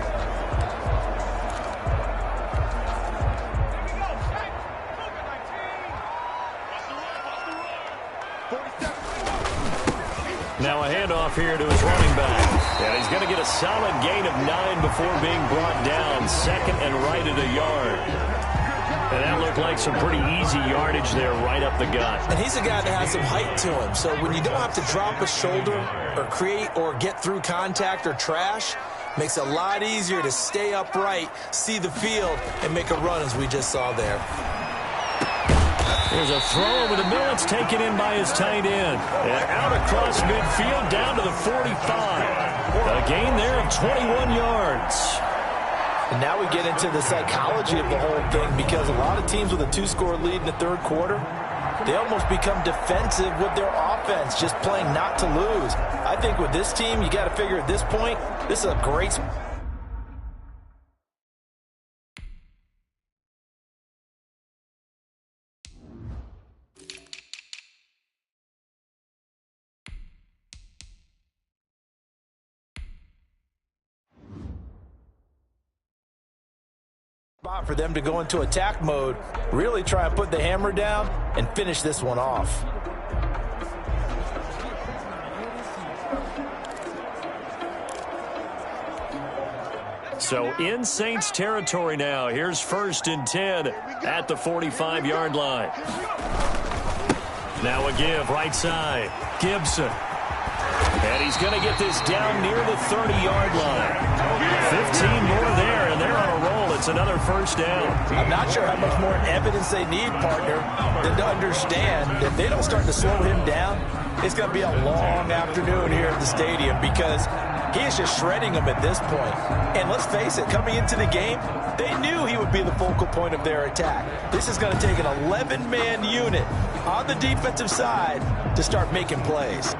Now a handoff here to his running back. And he's going to get a solid gain of 9 before being brought down. 2nd and right at a yard. And that looked like some pretty easy yardage there right up the gut. And he's a guy that has some height to him. So when you don't have to drop a shoulder or create or get through contact or trash, makes it a lot easier to stay upright, see the field, and make a run as we just saw there. There's a throw over the middle. It's taken in by his tight end. And out across midfield down to the 45. A gain there of 21 yards. And now we get into the psychology of the whole thing, because a lot of teams with a 2-score lead in the third quarter, they almost become defensive with their offense, just playing not to lose. I think with this team, you got to figure at this point, this is a great spot for them to go into attack mode, really try and put the hammer down and finish this one off. So in Saints territory now. Here's 1st and 10 at the 45-yard line. Now a give right side. Gibson. And he's going to get this down near the 30-yard line. 15 more there, and they're on a roll. It's another first down. I'm not sure how much more evidence they need, partner, than to understand if they don't start to slow him down, it's going to be a long afternoon here at the stadium because he is just shredding them at this point. And let's face it, coming into the game, they knew he would be the focal point of their attack. This is going to take an 11-man unit on the defensive side to start making plays.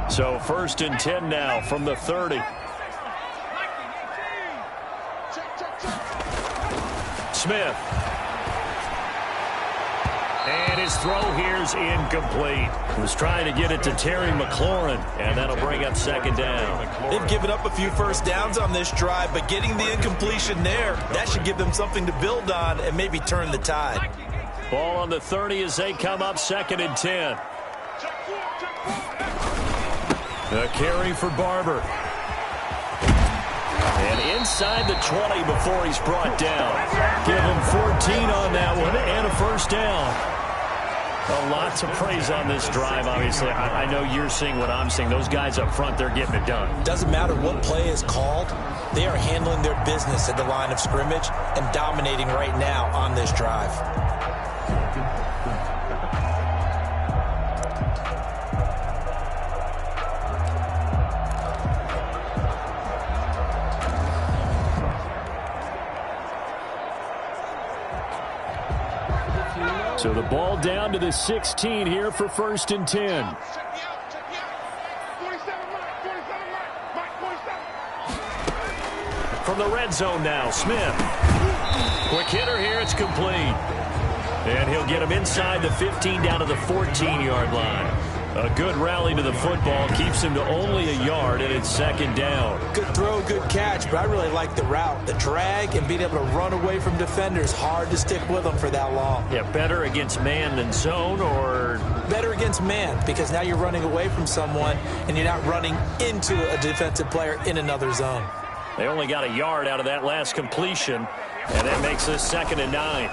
So 1st and 10 now from the 30. Smith. And his throw here's incomplete. Was trying to get it to Terry McLaurin, and that'll bring up 2nd down. They've given up a few first downs on this drive, but getting the incompletion there, that should give them something to build on and maybe turn the tide. Ball on the 30 as they come up 2nd and 10. The carry for Barber. And inside the 20 before he's brought down. Give him 14 on that one and a first down. A lot to praise on this drive, obviously. I know you're seeing what I'm seeing. Those guys up front, they're getting it done. Doesn't matter what play is called. They are handling their business at the line of scrimmage and dominating right now on this drive. So the ball down to the 16 here for 1st and 10. From the red zone now, Smith. Quick hitter here, it's complete. And he'll get him inside the 15 down to the 14-yard line. A good rally to the football keeps him to only a yard, and it's 2nd down. Good throw, good catch, but I really like the route. The drag and being able to run away from defenders, hard to stick with them for that long. Yeah, better against man than zone, or? Better against man, because now you're running away from someone, and you're not running into a defensive player in another zone. They only got a yard out of that last completion, and that makes this 2nd and 9.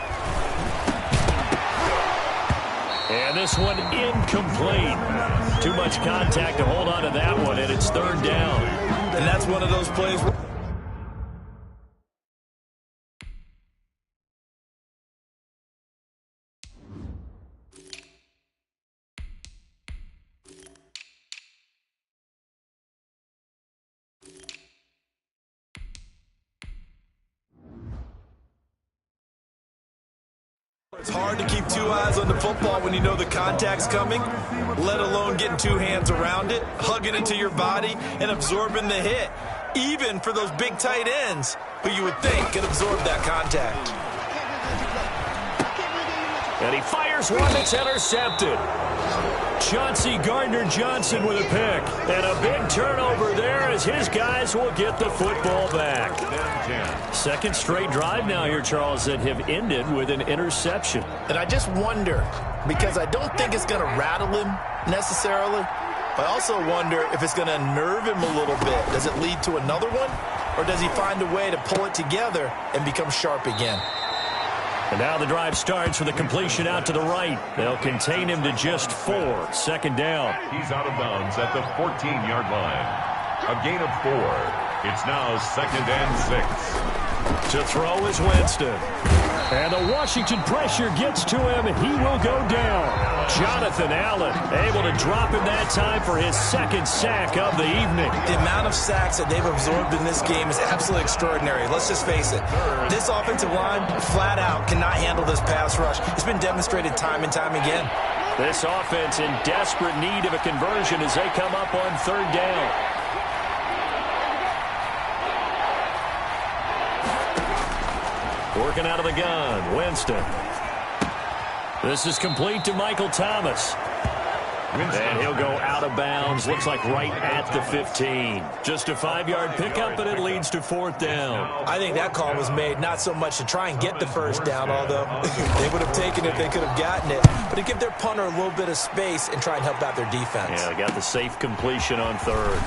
And this one incomplete. Too much contact to hold on to that one, and it's 3rd down. And that's one of those plays. It's hard to keep 2 eyes on the football when you know the contact's coming, let alone getting 2 hands around it, hugging it to your body, and absorbing the hit, even for those big tight ends who you would think could absorb that contact. And he fires one that's intercepted. Chauncey Gardner-Johnson with a pick. And a big turnover there as his guys will get the football back. 2nd straight drive now here, Charles, that have ended with an interception. And I just wonder, because I don't think it's going to rattle him necessarily, but I also wonder if it's going to nerve him a little bit. Does it lead to another one? Or does he find a way to pull it together and become sharp again? And now the drive starts with a completion out to the right. They'll contain him to just 4. 2nd down. He's out of bounds at the 14-yard line. A gain of 4. It's now 2nd and 6. To throw is Winston. And the Washington pressure gets to him, and he will go down. Jonathan Allen able to drop him that time for his 2nd sack of the evening. The amount of sacks that they've absorbed in this game is absolutely extraordinary. Let's just face it. This offensive line, flat out, cannot handle this pass rush. It's been demonstrated time and time again. This offense in desperate need of a conversion as they come up on 3rd down. Working out of the gun, Winston. This is complete to Michael Thomas. And he'll go out of bounds. Looks like right at the 15. Just a 5-yard pickup, and it leads to 4th down. I think that call was made not so much to try and get the first down, although they would have taken it if they could have gotten it, but to give their punter a little bit of space and try and help out their defense. Yeah, they got the safe completion on 3rd.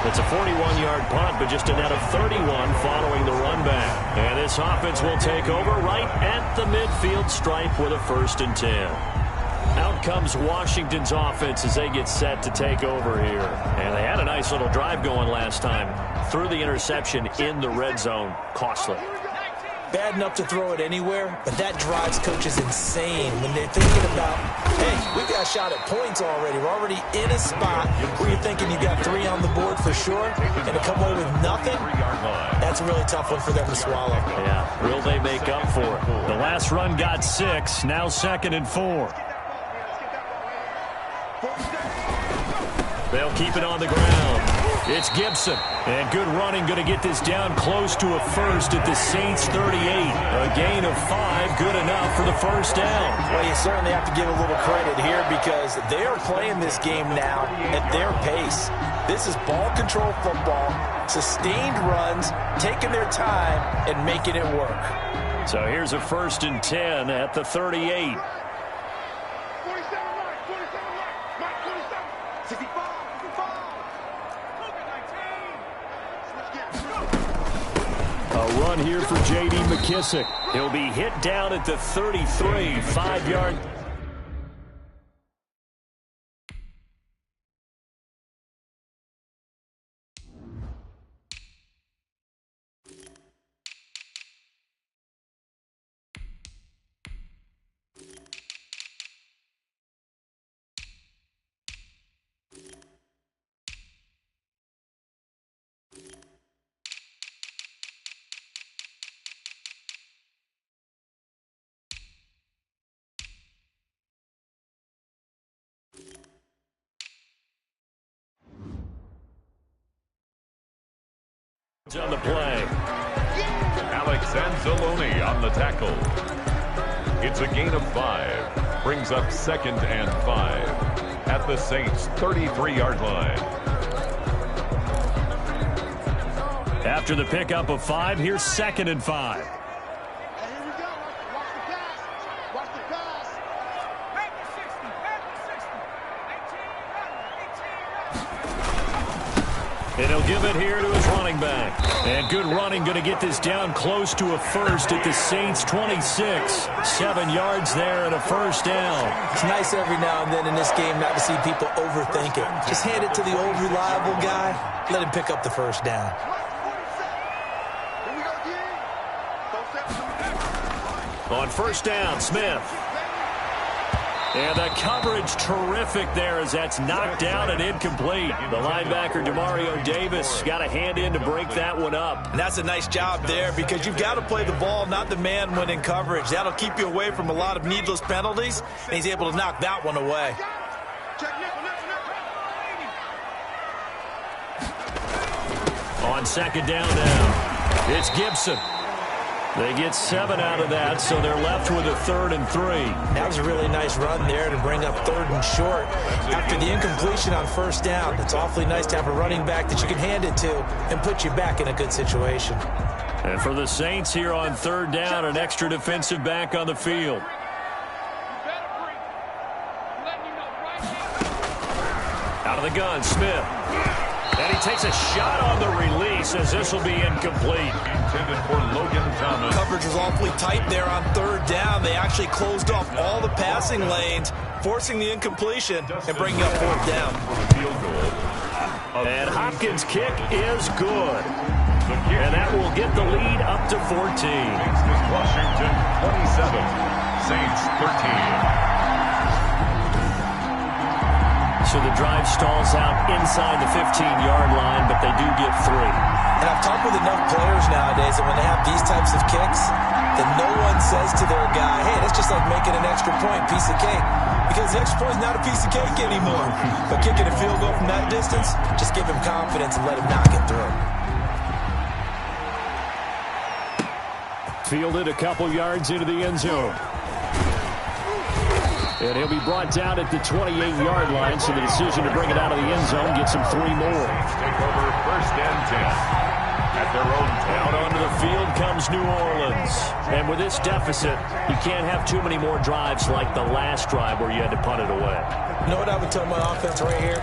It's a 41-yard punt, but just a net of 31 following the run back. And this offense will take over right at the midfield stripe with a 1st and 10. Out comes Washington's offense as they get set to take over here. And they had a nice little drive going last time. Threw the interception in the red zone. Costly. Bad enough to throw it anywhere, but that drives coaches insane when they're thinking about, hey, we've got a shot at points already. We're already in a spot where you're thinking you got 3 on the board for sure, and to come away with nothing, that's a really tough one for them to swallow. Yeah, will they make up for it? The last run got 6, now 2nd and 4. They'll keep it on the ground. It's Gibson. And good running, going to get this down close to a 1st at the Saints 38. A gain of 5, good enough for the 1st down. Well, you certainly have to give a little credit here because they're playing this game now at their pace. This is ball control football, sustained runs, taking their time, and making it work. So here's a 1st and 10 at the 38. A run here for J.D. McKissick. He'll be hit down at the 33, 5-yard. On the play. Alex Anzalone on the tackle. It's a gain of 5. Brings up 2nd and 5 at the Saints' 33-yard line. After the pickup of 5, here's 2nd and 5. And he'll give it here to his running back. And good running, going to get this down close to a 1st at the Saints 26. 7 yards there and a 1st down. It's nice every now and then in this game not to see people overthink it. Just hand it to the old reliable guy. Let him pick up the 1st down. On 1st down, Smith. And the coverage terrific there as that's knocked down and incomplete. The linebacker, Demario Davis, got a hand in to break that one up. And that's a nice job there because you've got to play the ball, not the man when in coverage. That'll keep you away from a lot of needless penalties, and he's able to knock that one away. On 2nd down now, it's Gibson. They get 7 out of that, so they're left with a 3rd and 3. That was a really nice run there to bring up 3rd and short. After the incompletion on 1st down, it's awfully nice to have a running back that you can hand it to and put you back in a good situation. And for the Saints here on 3rd down, an extra defensive back on the field. Out of the gun, Smith. And he takes a shot on the release as this will be incomplete. Intended for Logan Thomas. Coverage was awfully tight there on 3rd down. They actually closed off all the passing lanes, forcing the incompletion and bringing up 4th down. Field goal. And Hopkins' kick is good. And that will get the lead up to 14. Washington 27, Saints 13. So the drive stalls out inside the 15-yard line, but they do get 3. And I've talked with enough players nowadays that when they have these types of kicks, then no one says to their guy, hey, that's just like making an extra point, piece of cake. Because the extra point is not a piece of cake anymore. But kicking a field goal from that distance, just give him confidence and let him knock it through. Fielded a couple yards into the end zone. And he'll be brought down at the 28-yard line, so the decision to bring it out of the end zone gets him 3 more. Take over 1st and 10. At their own out onto the field comes New Orleans. And with this deficit, you can't have too many more drives like the last drive where you had to punt it away. You know what I would tell my offense right here?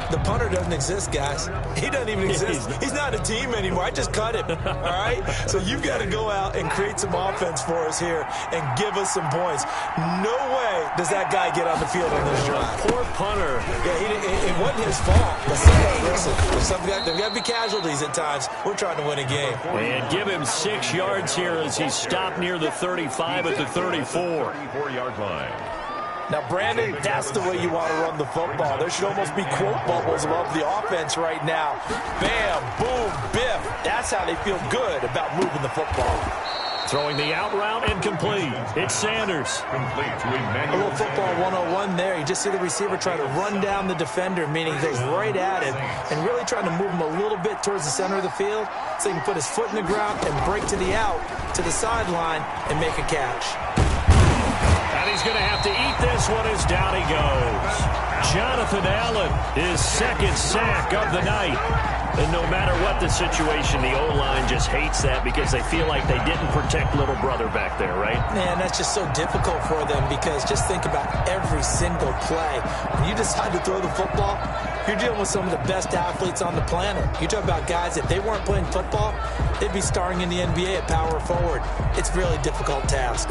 The punter doesn't exist, guys. He doesn't even exist. He's not a team anymore. I just cut him, all right? So you've got to go out and create some offense for us here and give us some points. No way does that guy get on the field on this drive. Poor punter. Yeah, it wasn't his fault. But listen, there's got to be casualties at times. We're trying to win a game. And give him 6 yards here as he stopped near the 35 at the 34. 34-yard line. Now, Brandon, that's the way you want to run the football. There should almost be quote bubbles above the offense right now. Bam, boom, biff. That's how they feel good about moving the football. Throwing the out route incomplete. It's Sanders. Complete to A Emmanuel. little football 101 there. You just see the receiver try to run down the defender, meaning he goes right at him, and really trying to move him a little bit towards the center of the field so he can put his foot in the ground and break to the out, to the sideline, and make a catch. And he's going to have to eat this one as down he goes. Jonathan Allen, his 2nd sack of the night. And no matter what the situation, the O-line just hates that because they feel like they didn't protect little brother back there, right? Man, that's just so difficult for them because just think about every single play. When you decide to throw the football, you're dealing with some of the best athletes on the planet. You talk about guys, if they weren't playing football, they'd be starring in the NBA at power forward. It's a really difficult task.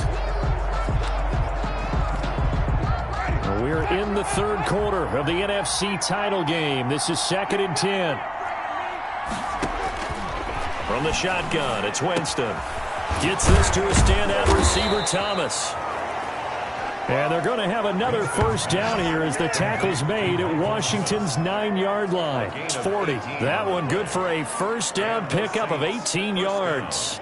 We're in the 3rd quarter of the NFC title game. This is 2nd and 10. From the shotgun, it's Winston. Gets this to a standout receiver, Thomas. And they're going to have another 1st down here as the tackle's made at Washington's 9-yard line. It's 40. That one good for a 1st down pickup of 18 yards.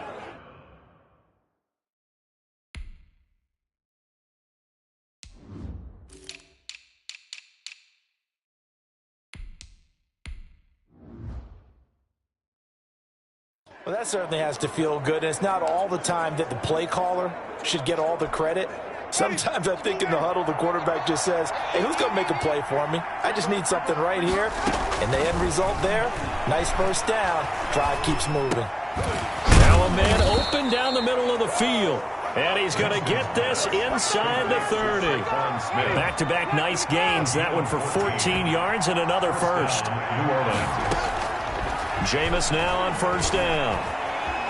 Well, that certainly has to feel good. And it's not all the time that the play caller should get all the credit. Sometimes I think in the huddle, the quarterback just says, hey, who's going to make a play for me? I just need something right here. And the end result there, nice 1st down. Drive keeps moving. Now a man open down the middle of the field. And he's going to get this inside the 30. Back-to-back nice gains. That one for 14 yards and another 1st. New Orleans. Jameis now on 1st down.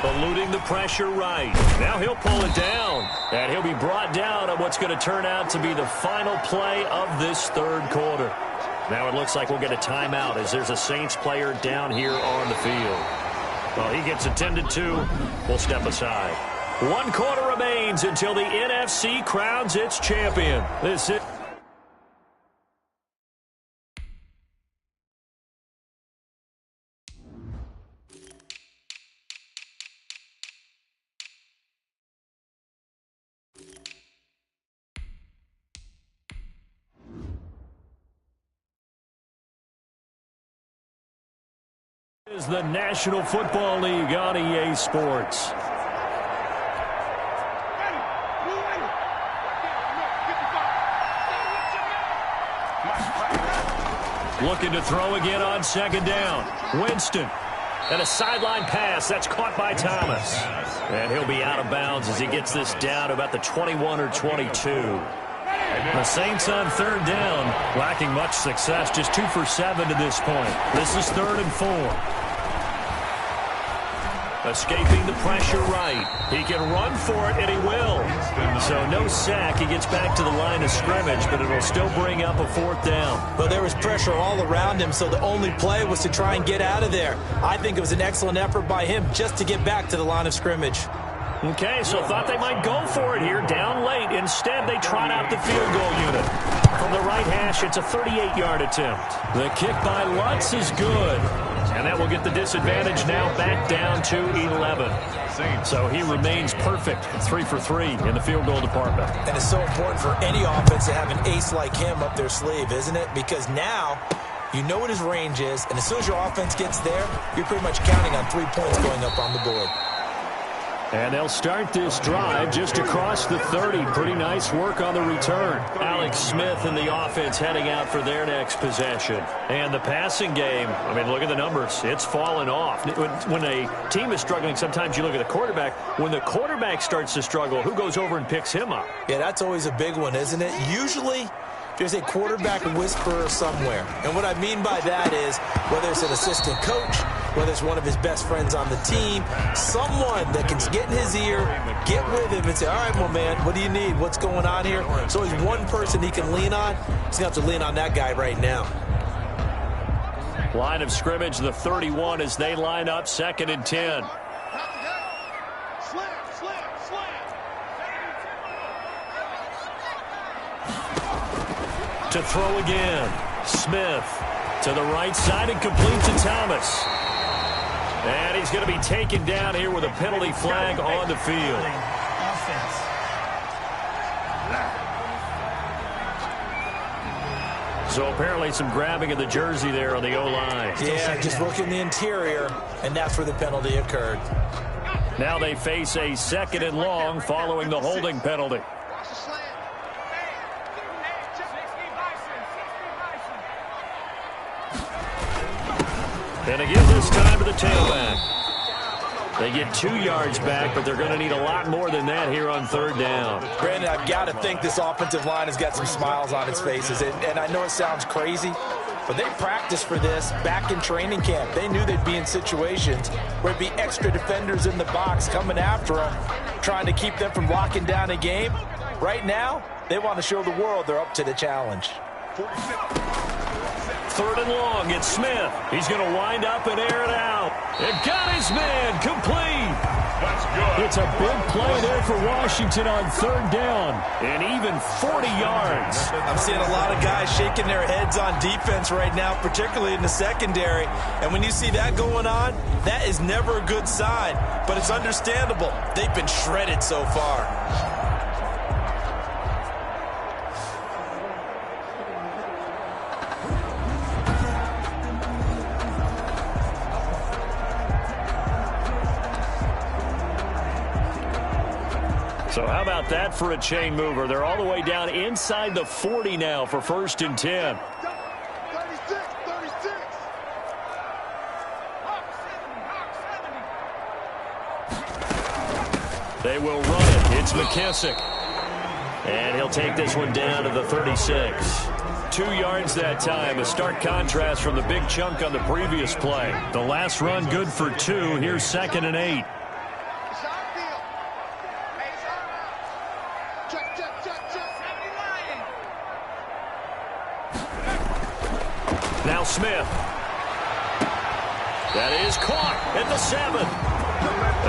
Eluding the pressure right. Now he'll pull it down. And he'll be brought down on what's going to turn out to be the final play of this 3rd quarter. Now it looks like we'll get a timeout as there's a Saints player down here on the field. Well, he gets attended to. We'll step aside. 1 quarter remains until the NFC crowns its champion. This is... is the National Football League on EA Sports. Looking to throw again on 2nd down. Winston. And a sideline pass. That's caught by Thomas. And he'll be out of bounds as he gets this down to about the 21 or 22. The Saints on 3rd down, lacking much success, just 2 for 7 to this point. This is 3rd and 4. Escaping the pressure right. He can run for it, and he will. So no sack. He gets back to the line of scrimmage, but it'll still bring up a 4th down. Well, there was pressure all around him, so the only play was to try and get out of there. I think it was an excellent effort by him just to get back to the line of scrimmage. Okay, so thought they might go for it here, down late. Instead, they trot out the field goal unit. From the right hash, it's a 38-yard attempt. The kick by Lutz is good. And that will get the disadvantage now back down to 11. So he remains perfect, 3 for 3 in the field goal department. And it's so important for any offense to have an ace like him up their sleeve, isn't it? Because now you know what his range is, and as soon as your offense gets there, you're pretty much counting on 3 points going up on the board. And they'll start this drive just across the 30. Pretty nice work on the return. Alex Smith and the offense heading out for their next possession. And the passing game, I mean, look at the numbers. It's fallen off. When a team is struggling, sometimes you look at the quarterback. When the quarterback starts to struggle, who goes over and picks him up? Yeah, that's always a big one, isn't it? Usually, there's a quarterback whisperer somewhere. And what I mean by that is, whether it's an assistant coach, whether it's one of his best friends on the team, someone that can get in his ear, get with him and say, all right, well, man, what do you need? What's going on here? So he's one person he can lean on. He's going to have to lean on that guy right now. Line of scrimmage, the 31 as they line up, 2nd and 10. To throw again. Smith to the right side and complete to Thomas. And he's going to be taken down here with a penalty flag on the field. So apparently some grabbing of the jersey there on the O-line. Yeah, just look in the interior, and that's where the penalty occurred. Now they face a 2nd and long following the holding penalty. And again this time to the tailback. They get 2 yards back, but they're going to need a lot more than that here on 3rd down. Brandon, I've got to think this offensive line has got some smiles on its faces. And I know it sounds crazy, but they practiced for this back in training camp. They knew they'd be in situations where there'd be extra defenders in the box coming after them, trying to keep them from locking down a game. Right now, they want to show the world they're up to the challenge. 3rd and long, it's Smith. He's going to wind up and air it out. And got his man complete. That's good. It's a big play there for Washington on 3rd down. And even 40 yards. I'm seeing a lot of guys shaking their heads on defense right now, particularly in the secondary. And when you see that going on, that is never a good sign. But it's understandable. They've been shredded so far. So how about that for a chain mover? They're all the way down inside the 40 now for 1st and 10. 36. They will run it. It's McKissick. And he'll take this one down to the 36. 2 yards that time. A stark contrast from the big chunk on the previous play. The last run good for 2. Here's 2nd and 8. Now Smith. That is caught at the 7.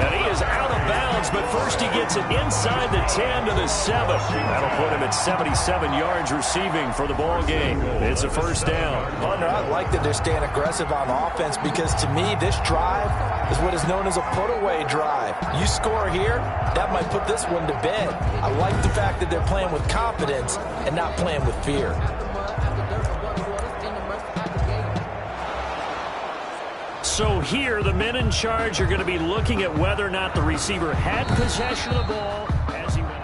And he is out of bounds, but first he gets it inside the 10 to the 7. That'll put him at 77 yards receiving for the ball game. It's a 1st down. Partner, I like that they're staying aggressive on offense because to me, this drive is what is known as a put-away drive. You score here, that might put this one to bed. I like the fact that they're playing with confidence and not playing with fear. So here, the men in charge are going to be looking at whether or not the receiver had possession of the ball as he went.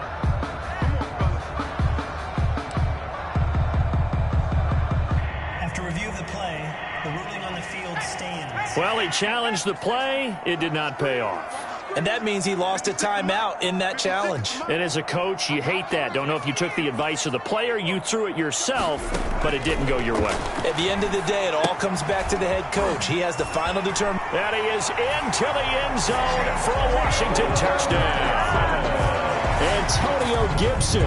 After review of the play, the ruling on the field stands. Well, he challenged the play. It did not pay off. And that means he lost a timeout in that challenge. And as a coach, you hate that. Don't know if you took the advice of the player, you threw it yourself, but it didn't go your way. At the end of the day, it all comes back to the head coach. He has the final determination. And he is into the end zone for a Washington touchdown. Antonio Gibson.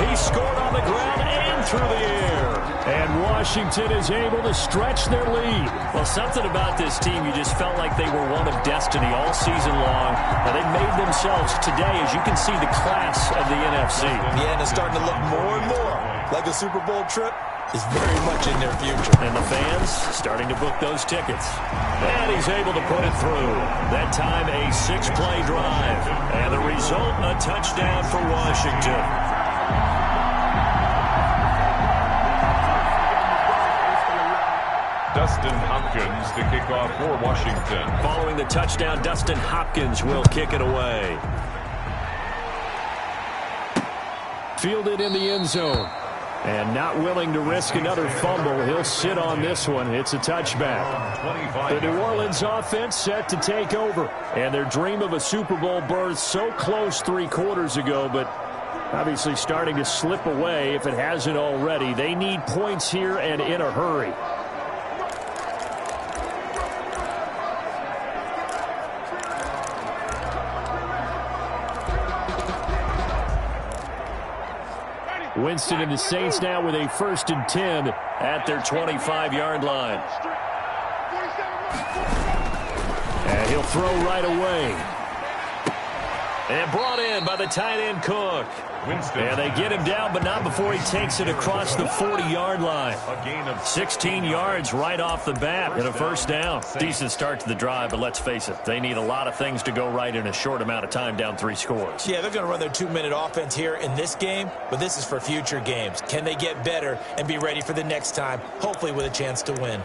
He scored on the ground and through the air. And Washington is able to stretch their lead. Well, something about this team, you just felt like they were one of destiny all season long. And they made themselves today, as you can see, the class of the NFC. Yeah, and it's starting to look more and more like a Super Bowl trip is very much in their future. And the fans starting to book those tickets. And he's able to put it through. That time a 6-play drive. And the result, a touchdown for Washington. Dustin Hopkins to kick off for Washington. Following the touchdown, Dustin Hopkins will kick it away. Fielded in the end zone. And not willing to risk another fumble. He'll sit on this one. It's a touchback. The New Orleans offense set to take over. And their dream of a Super Bowl berth so close 3 quarters ago, but obviously starting to slip away if it hasn't already. They need points here and in a hurry. Winston and the Saints now with a 1st and 10 at their 25-yard line. And he'll throw right away. And brought in by the tight end Cook. Winston. And they get him down, but not before he takes it across the 40-yard line. A gain of 16 yards right off the bat and a first down. Decent start to the drive, but let's face it, they need a lot of things to go right in a short amount of time, down 3 scores. Yeah, they're going to run their 2-minute offense here in this game, but this is for future games. Can they get better and be ready for the next time, hopefully with a chance to win?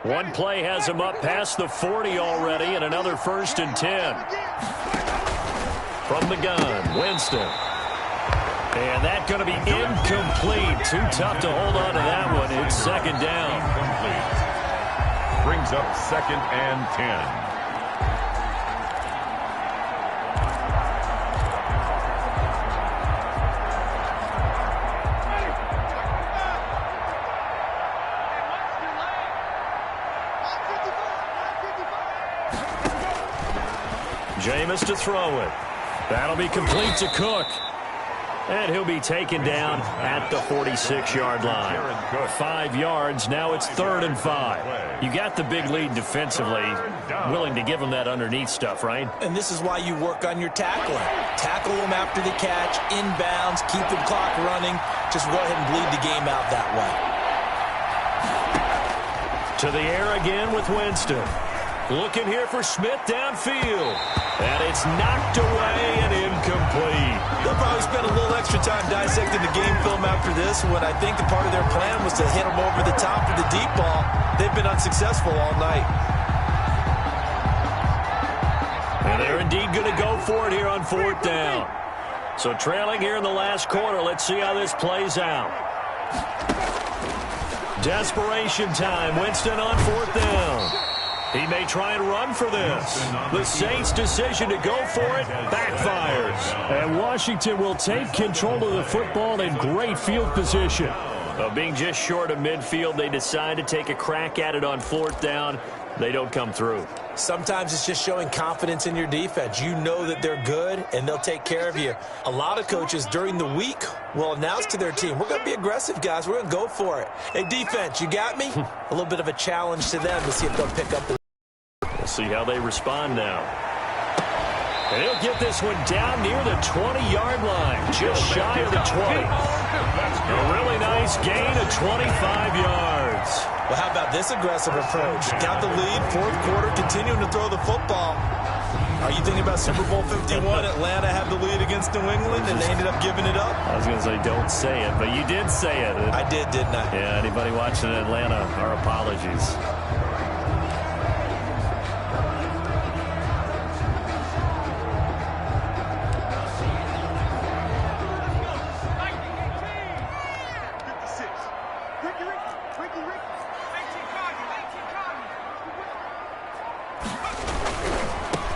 One play has him up past the 40 already, and another 1st and 10. From the gun, Winston. And that's going to be incomplete. Too tough to hold on to that one. It's 2nd down. Incomplete. Brings up 2nd and 10. Jameis to throw it. That'll be complete to Cook. And he'll be taken down at the 46-yard line. 5 yards. Now it's 3rd and 5. You got the big lead defensively. Willing to give them that underneath stuff, right? And this is why you work on your tackling. Tackle them after the catch, inbounds, keep the clock running. Just go ahead and bleed the game out that way. To the air again with Winston. Looking here for Smith downfield. And it's knocked away and incomplete. They'll probably spend a little extra time dissecting the game film after this, when I think the part of their plan was to hit them over the top of the deep ball. They've been unsuccessful all night. And they're indeed going to go for it here on 4th down. So trailing here in the last quarter. Let's see how this plays out. Desperation time. Winston on 4th down. He may try and run for this. The Saints' decision to go for it backfires. And Washington will take control of the football in great field position. Being just short of midfield, they decide to take a crack at it on 4th down. They don't come through. Sometimes it's just showing confidence in your defense. You know that they're good, and they'll take care of you. A lot of coaches during the week will announce to their team, we're going to be aggressive, guys. We're going to go for it. Hey, defense, you got me? A little bit of a challenge to them to see if they'll pick up the... We'll see how they respond now. And he'll get this one down near the 20-yard line, just shy of the 20. A really nice gain of 25 yards. Well, how about this aggressive approach? Got the lead, 4th quarter, continuing to throw the football. Are you thinking about Super Bowl 51? Atlanta had the lead against New England, and they ended up giving it up? I was going to say, don't say it, but you did say it. I did, didn't I? Yeah, anybody watching Atlanta, our apologies.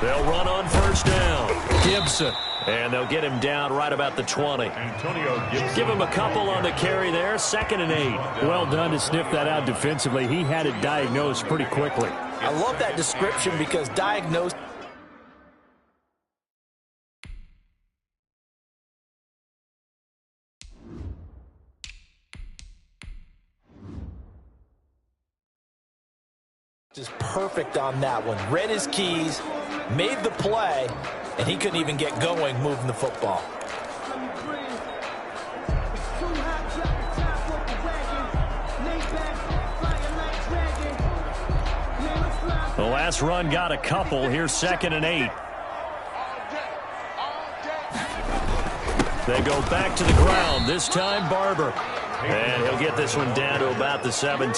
They'll run on 1st down. Gibson. And they'll get him down right about the 20. Antonio Gibson. Give him a couple on the carry there. 2nd and 8. Well done to sniff that out defensively. He had it diagnosed pretty quickly. I love that description because diagnosed. Just perfect on that one. Read his keys, made the play, and he couldn't even get going moving the football. The last run got a couple. Here's 2nd and 8. They go back to the ground. This time Barber. And he'll get this one down to about the 17.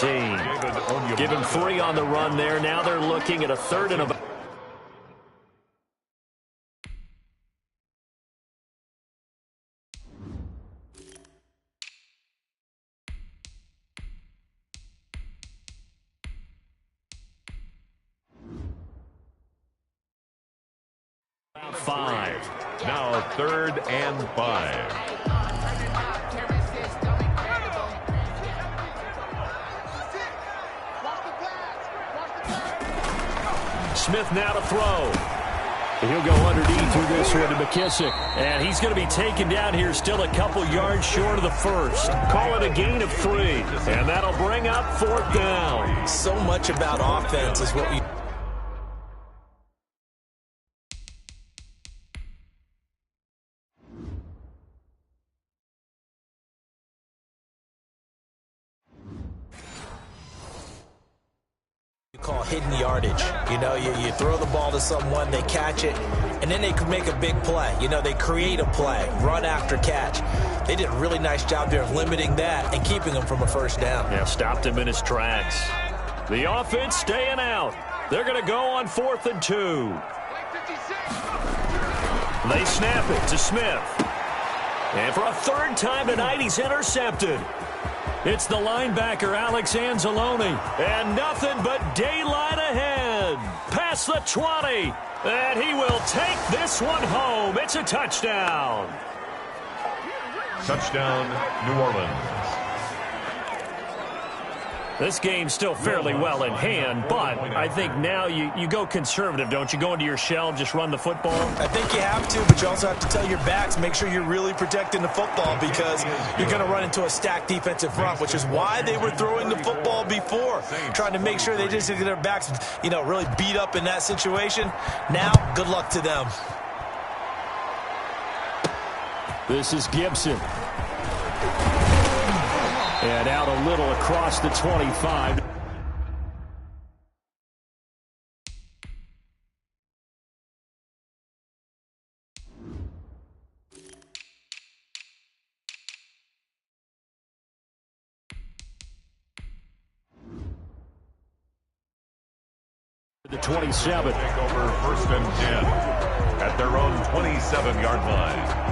Give him 3 on the run there. Now they're looking at a 3rd and about. Five. Now 3rd and 5. Smith now to throw. He'll go underneath through this one to McKissick. And he's going to be taken down here still a couple yards short of the first. Call it a gain of 3. And that'll bring up 4th down. So much about offense is what we call hidden yardage. You know, you throw the ball to someone, they catch it, and then they can make a big play. You know, they create a play, run after catch. They did a really nice job there of limiting that and keeping him from a 1st down. Yeah, stopped him in his tracks. The offense staying out. They're going to go on 4th and 2. They snap it to Smith. And for a 3rd time tonight, he's intercepted. It's the linebacker, Alex Anzalone. And nothing but daylight ahead. Past the 20. And he will take this one home. It's a touchdown. Touchdown, New Orleans. This game's still fairly well in hand, but I think now you go conservative, don't you? Go into your shell, just run the football? I think you have to, but you also have to tell your backs, make sure you're really protecting the football because you're going to run into a stacked defensive front, which is why they were throwing the football before, trying to make sure they just get their backs, you know, really beat up in that situation. Now, good luck to them. This is Gibson. And out a little across the 25. The 27. Take over 1st and 10 at their own 27-yard line.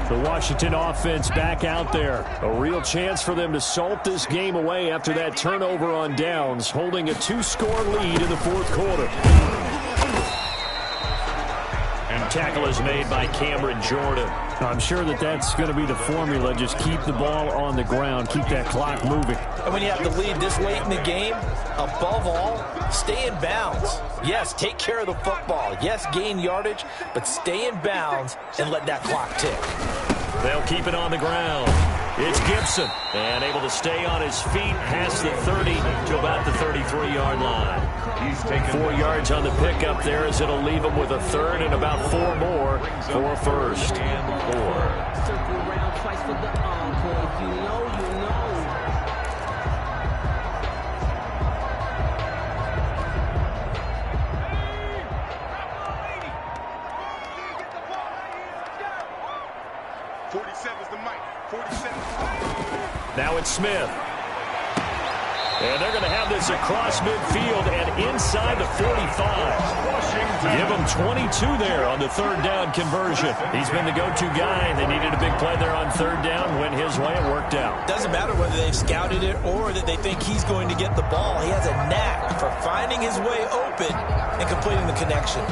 The Washington offense back out there. A real chance for them to salt this game away after that turnover on downs, holding a 2-score lead in the 4th quarter. And tackle is made by Cameron Jordan. I'm sure that's going to be the formula. Just keep the ball on the ground. Keep that clock moving. And when you have the lead this late in the game, above all, stay in bounds. Yes, take care of the football. Yes, gain yardage, but stay in bounds and let that clock tick. They'll keep it on the ground. It's Gibson, and able to stay on his feet past the 30 to about the 33-yard line. He's taken 4 yards on the pickup there as it'll leave him with a 3rd and about 4 more for a 1st. and 4. Circle around twice for the encore. If you know, you know. Now it's Smith. And they're going to have this across midfield and inside the 45. Give him 22 there on the 3rd down conversion. He's been the go-to guy. They needed a big play there on 3rd down. Went his way. It worked out. Doesn't matter whether they've scouted it or that they think he's going to get the ball. He has a knack for finding his way open and completing the connection.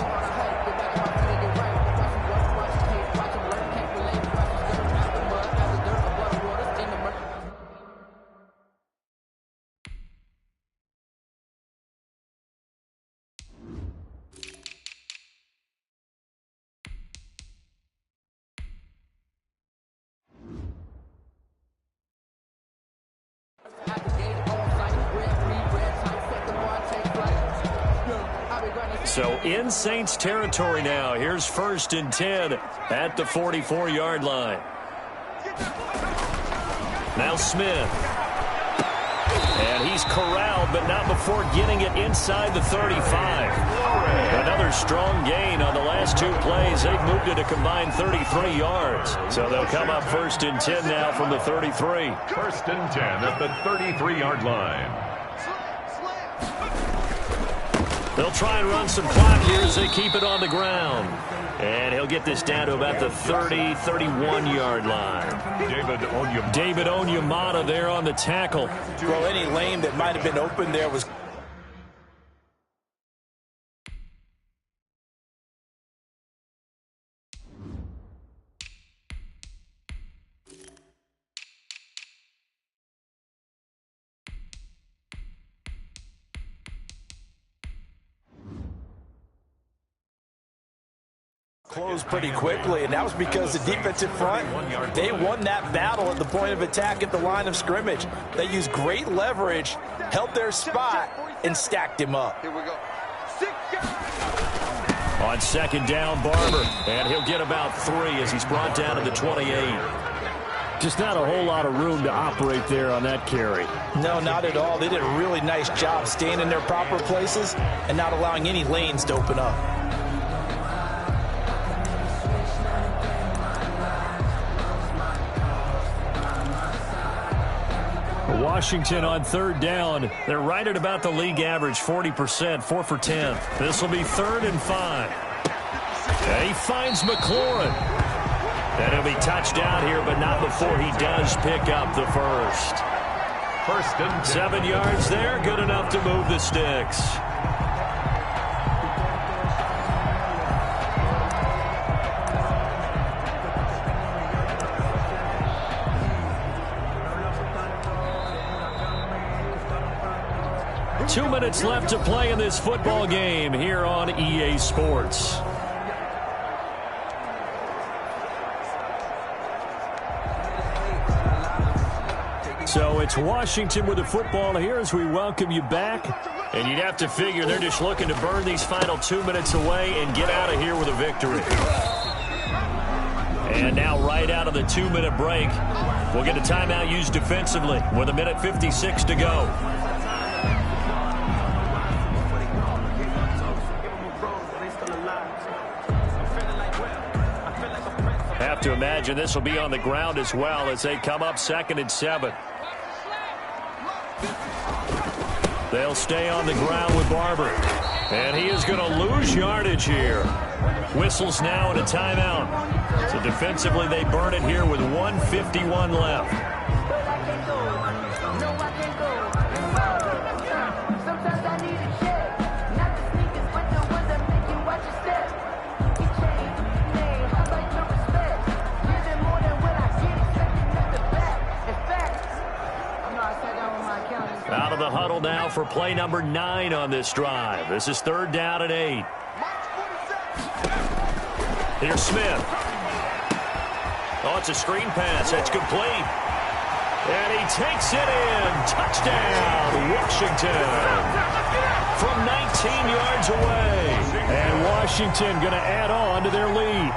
So in Saints territory now. Here's 1st and 10 at the 44-yard line. Now Smith. And he's corralled, but not before getting it inside the 35. Another strong gain on the last 2 plays. They've moved it a combined 33 yards. So they'll come up 1st and 10 now from the 33. 1st and 10 at the 33-yard line. They'll try and run some clock here as they keep it on the ground. And he'll get this down to about the 30, 31-yard line. David Onyemata there on the tackle. Bro, any lane that might have been open there was... closed pretty quickly, and that was because the defensive front, they won that battle at the point of attack at the line of scrimmage. They used great leverage, held their spot, and stacked him up. Here we go. On 2nd down, Barber, and he'll get about 3 as he's brought down to the 28. Just not a whole lot of room to operate there on that carry. No, not at all. They did a really nice job staying in their proper places and not allowing any lanes to open up. Washington on 3rd down. They're right at about the league average, 40%, 4 for 10. This will be 3rd and 5. And he finds McLaurin. And he'll be touched down here, but not before he does pick up the first. 1st and 10. 7 yards there, good enough to move the sticks. Two minutes left to play in this football game here on EA Sports. So it's Washington with the football here as we welcome you back. And you'd have to figure they're just looking to burn these final 2 minutes away and get out of here with a victory. And now right out of the 2-minute break, we'll get a timeout used defensively with 1:56 to go. Have to imagine this will be on the ground as well as they come up 2nd and 7. They'll stay on the ground with Barber. And he is going to lose yardage here. Whistles now and a timeout. So defensively they burn it here with 1:51 left. Out of the huddle now for play number 9 on this drive. This is 3rd down and 8. Here's Smith. Oh, it's a screen pass. It's complete. And he takes it in. Touchdown, Washington. From 19 yards away. And Washington going to add on to their lead.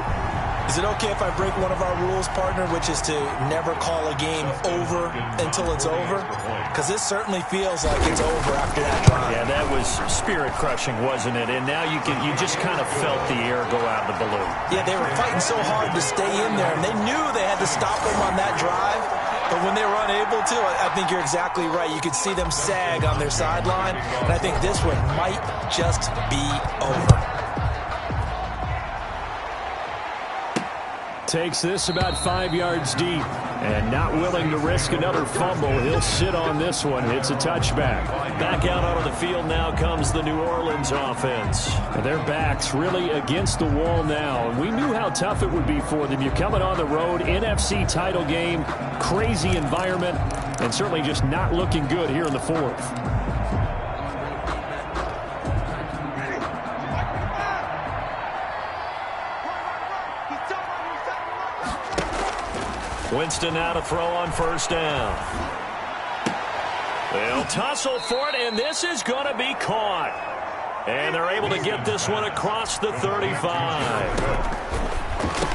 Is it okay if I break one of our rules, partner, which is to never call a game over until it's over? Because this certainly feels like it's over after that drive. Yeah, that was spirit-crushing, wasn't it? And now you just kind of felt the air go out of the balloon. Yeah, they were fighting so hard to stay in there, and they knew they had to stop them on that drive. But when they were unable to, I think you're exactly right. You could see them sag on their sideline, and I think this one might just be over. Takes this about 5 yards deep. And not willing to risk another fumble, he'll sit on this one. It's a touchback. Back out onto the field now comes the New Orleans offense. And their backs really against the wall now. And we knew how tough it would be for them. You're coming on the road, NFC title game, crazy environment, and certainly just not looking good here in the 4th. Winston now to throw on 1st down. They'll tussle for it, and this is going to be caught. And they're able to get this one across the 35.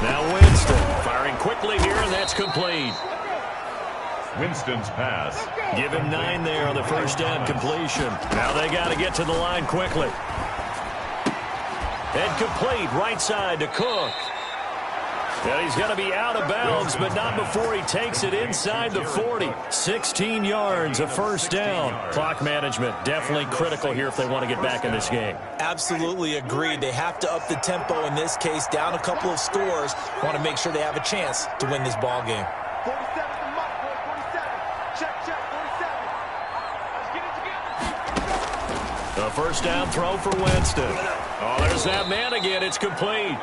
Now Winston firing quickly here, and that's complete. Winston's pass. Give him 9 there on the first down completion. Now they got to get to the line quickly. And complete right side to Cook. And he's going to be out of bounds, but not before he takes it inside the 40. 16 yards, a first down. Clock management definitely critical here if they want to get back in this game. Absolutely agreed. They have to up the tempo in this case, down a couple of scores. Want to make sure they have a chance to win this ball game. 47 to Mike, boy, 47. Check, 47. Let's get it together. A first down throw for Winston. Oh, there's that man again. It's complete.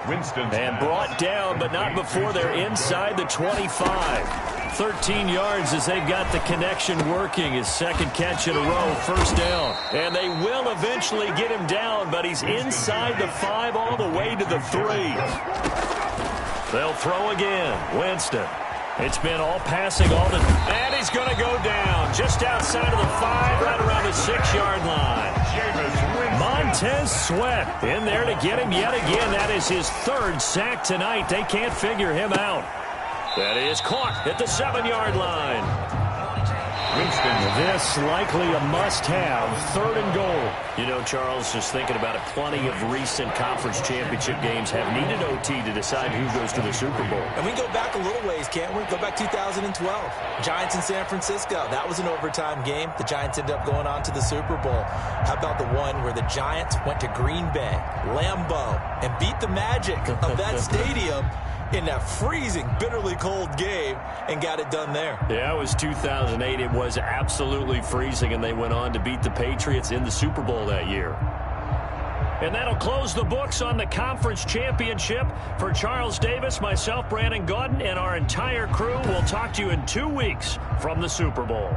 Winston's And brought down, but not before they're inside the 25. 13 yards as they've got the connection working. His second catch in a row, first down. And they will eventually get him down, but he's inside the 5 all the way to the 3. They'll throw again. Winston. It's been all passing all the... And he's going to go down just outside of the 5, right around the 6-yard line. Montez Sweat in there to get him yet again. That is his 3rd sack tonight. They can't figure him out. That is caught at the 7-yard line. Winston. This likely a must-have, 3rd and goal. You know, Charles, just thinking about it, plenty of recent conference championship games have needed OT to decide who goes to the Super Bowl. And we go back a little ways, can't we? Go back 2012. Giants in San Francisco. That was an overtime game. The Giants ended up going on to the Super Bowl. How about the one where the Giants went to Green Bay, Lambeau, and beat the magic of that stadium in that freezing, bitterly cold game and got it done there. Yeah, it was 2008. It was absolutely freezing, and they went on to beat the Patriots in the Super Bowl that year. And that'll close the books on the conference championship. For Charles Davis, myself, Brandon Gaudin, and our entire crew, we'll talk to you in 2 weeks from the Super Bowl.